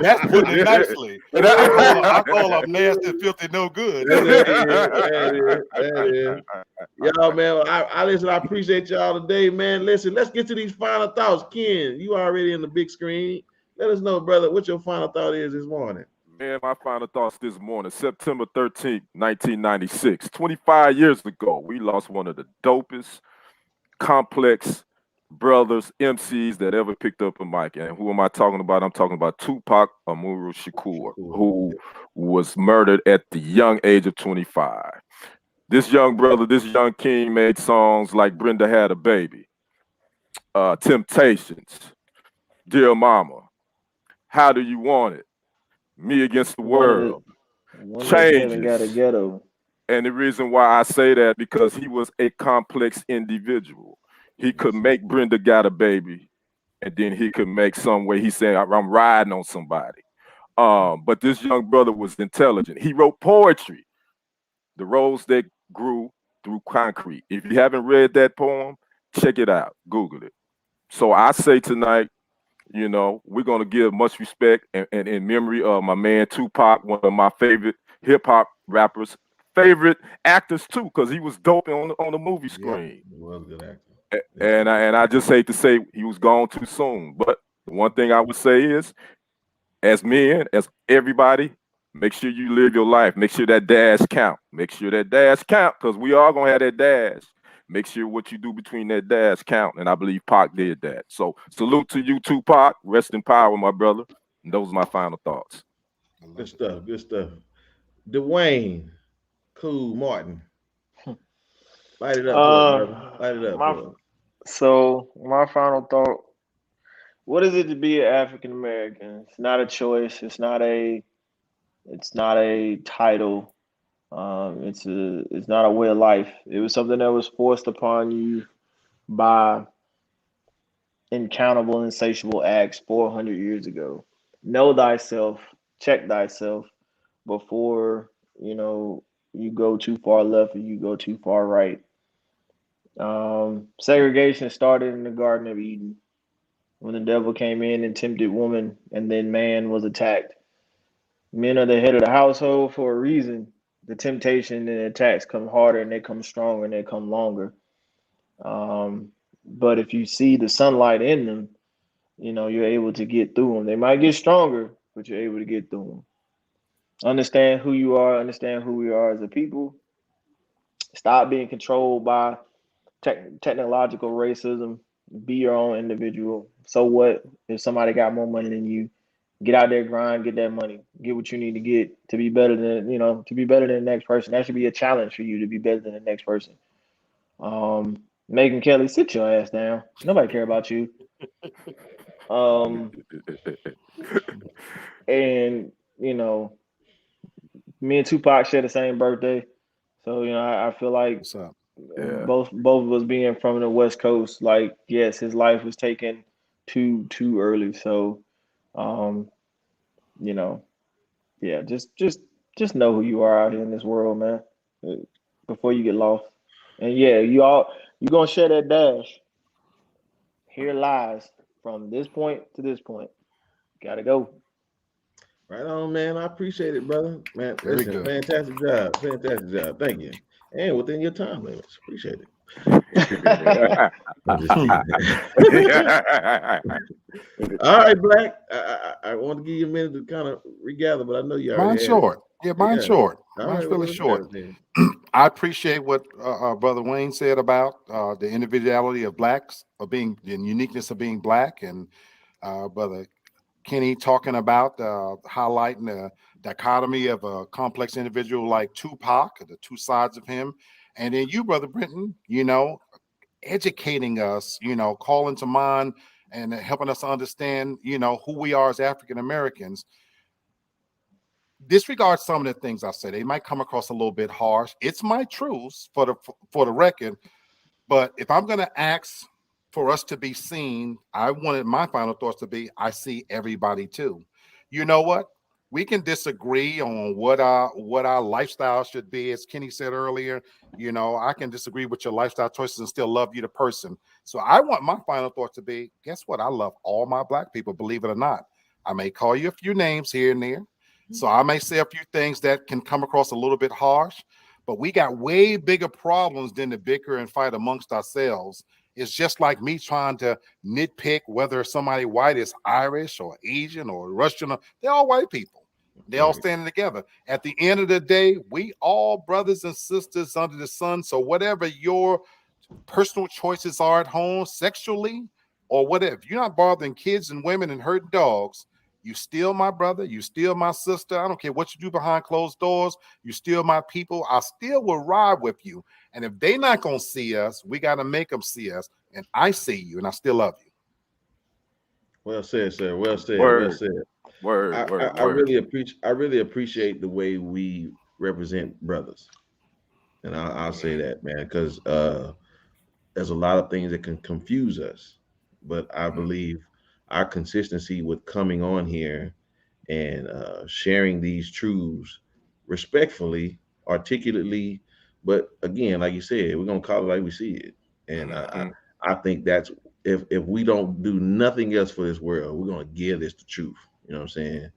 That's putting it nicely. I call them nasty, filthy, no good. That is. Y'all, man, I listen. I appreciate y'all today, man. Listen, let's get to these final thoughts. Ken, you already in the big screen. Let us know, brother, what your final thought is this morning. Man, my final thoughts this morning, September 13th, 1996. 25 years ago, we lost one of the dopest, complex brothers, MCs that ever picked up a mic. And who am I talking about? I'm talking about Tupac Amaru Shakur, who was murdered at the young age of 25. This young brother, this young king made songs like Brenda Had a Baby, Temptations, Dear Mama, How Do You Want It? Me Against the World, Changes. Got a ghetto. And the reason why I say that, because he was a complex individual. He could make Brenda Got a Baby, and then he could make some way he said, I'm riding on somebody. But this young brother was intelligent. He wrote poetry, The Rose That Grew Through Concrete. If you haven't read that poem, check it out, Google it. So I say tonight, we're going to give much respect and in memory of my man Tupac, one of my favorite hip-hop rappers, favorite actors too, because he was dope on the movie screen. Yeah, he was a good actor. And I just hate to say he was gone too soon. But the one thing I would say is, as men, as everybody, make sure you live your life. Make sure that dash count. Make sure that dash count, because we all going to have that dash. Make sure what you do between that dash count. And I believe Pac did that. So salute to you, Tupac. Rest in power, my brother. And those are my final thoughts. Good stuff. Dwayne, Cool Martin. Light it up, brother. Light it up, brother. So my final thought, what is it to be an African American? It's not a choice. It's not a title. It's not a way of life. It was something that was forced upon you by incountable, insatiable acts 400 years ago. Know thyself, check thyself before, you go too far left or you go too far right. Segregation started in the Garden of Eden when the devil came in and tempted woman, and then man was attacked. Men are the head of the household for a reason. The temptation and attacks come harder, and they come stronger, and they come longer. But if you see the sunlight in them, you're able to get through them. They might get stronger, but you're able to get through them. Understand who you are. Understand who we are as a people. Stop being controlled by technological racism. Be your own individual. So what if somebody got more money than you? Get out there, grind, get that money, get what you need to get to be better than the next person. That should be a challenge for you to be better than the next person. Megan Kelly, sit your ass down. Nobody care about you. And me and Tupac share the same birthday, so I feel like both of us being from the West Coast, like, yes, his life was taken too early. So, just know who you are out here in this world, man, before you get lost. And yeah, you're gonna share that dash. Here lies from this point to this point. Gotta go. Right on, man. I appreciate it, brother. Man, listen, fantastic job. Fantastic job. Thank you. And within your time limits. Appreciate it. All right, Black. I want to give you a minute to kind of regather, but I know you already. Mine's short. Yeah, mine's short. Mine's really short. I appreciate what Brother Wayne said about the individuality of blacks, of being the uniqueness of being black, and Brother Kenny talking about highlighting the dichotomy of a complex individual like Tupac, the two sides of him. And then you, Brother Brenton, educating us, calling to mind and helping us to understand, who we are as African Americans. Disregard some of the things I say. They might come across a little bit harsh. It's my truths for the record. But if I'm going to ask for us to be seen, I wanted my final thoughts to be, I see everybody too. You know what? We can disagree on what our lifestyle should be. As Kenny said earlier, I can disagree with your lifestyle choices and still love you, the person. So I want my final thought to be, guess what? I love all my black people, believe it or not. I may call you a few names here and there. So I may say a few things that can come across a little bit harsh, but we got way bigger problems than to bicker and fight amongst ourselves. It's just like me trying to nitpick whether somebody white is Irish or Asian or Russian. They're all white people. They're all standing together. At the end of the day, we all brothers and sisters under the sun. So whatever your personal choices are at home, sexually or whatever, if you're not bothering kids and women and hurting dogs, you still my brother, you still my sister. I don't care what you do behind closed doors. You still my people. I still will ride with you. And if they're not going to see us, we got to make them see us. And I see you, and I still love you. Well said, sir. Well said. Word. Well said. Word. I really appreciate the way we represent brothers. And I'll say that, man, because there's a lot of things that can confuse us. But I believe our consistency with coming on here and sharing these truths respectfully, articulately, but again, like you said, we're gonna call it like we see it. And I think that's if we don't do nothing else for this world, we're gonna give this the truth. You know what I'm saying?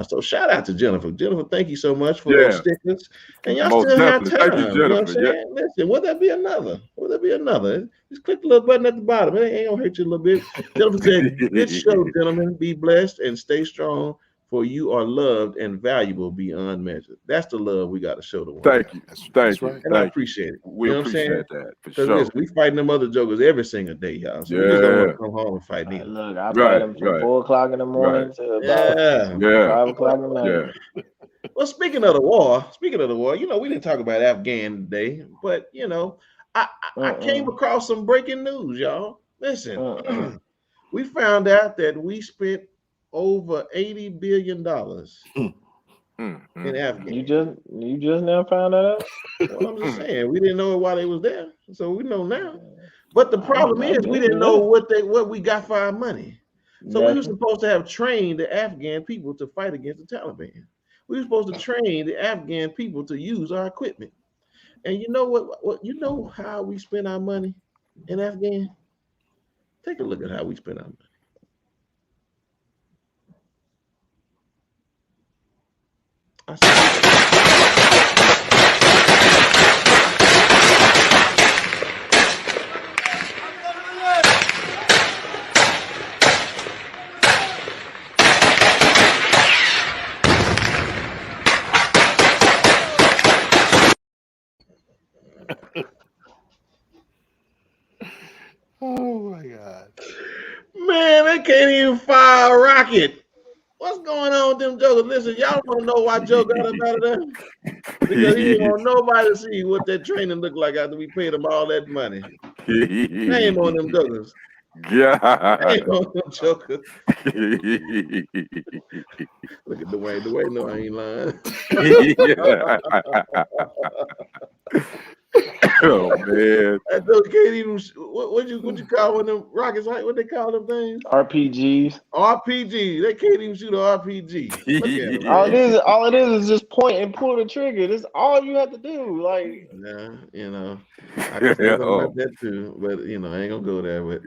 So shout out to Jennifer. Jennifer, thank you so much for those stickers. And y'all still have time. Thank you, Jennifer. You know what I'm saying? Listen, will there be another? Will there be another? Just click the little button at the bottom. It ain't gonna hurt you a little bit. Jennifer said, good show, gentlemen. Be blessed and stay strong, for you are loved and valuable beyond measure. That's the love we got to show the world. Thank you. Thank you. And I appreciate it. We appreciate that for sure. Because we fighting them other jokers every single day, y'all. So we just don't want to come home and fight neither. Look, I fight them from 4 o'clock in the morning to about 5 o'clock in the night. Well, speaking of the war, we didn't talk about Afghan today, but I came across some breaking news, y'all. Listen, we found out that we spent over $80 billion in Afghanistan. You just now found that out? Well, I'm just saying, we didn't know it while they was there, so we know now. But the problem is we didn't know what we got for our money. So we were supposed to have trained the Afghan people to fight against the Taliban. We were supposed to train the Afghan people to use our equipment. And you know what you know how we spend our money in Afghan? Take a look at how we spend our money. Oh my God. Man, they can't even fire a rocket. What's going on with them jokers? Listen, y'all want to know why Joe got up out of there? Because he didn't want nobody to see what that training looked like after we paid him all that money. Shame on them jokers. Yeah. Shame on them jokers. Look at Dwayne. Dwayne, no, I ain't lying. Oh man. That dude can't even. What you call one of them rockets? What they call them things? RPGs. RPG. They can't even shoot an RPG. Look at them, all it is just point and pull the trigger. That's all you have to do. Like, yeah, you know, I can say something about that too, but you know, I ain't gonna go there. But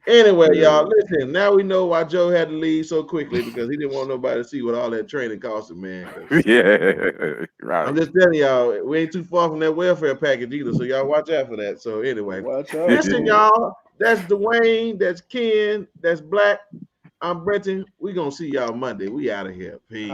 anyway, y'all, listen. Now we know why Joe had to leave so quickly because he didn't want nobody to see what all that training cost him, man. Yeah, right. I'm just telling y'all, we ain't too far from that welfare package either, so y'all watch out for that. So anyway, watch out. Listen, y'all. That's Dwayne. That's Ken. That's Black. I'm Brenton. We gonna see y'all Monday. We out of here. Peace.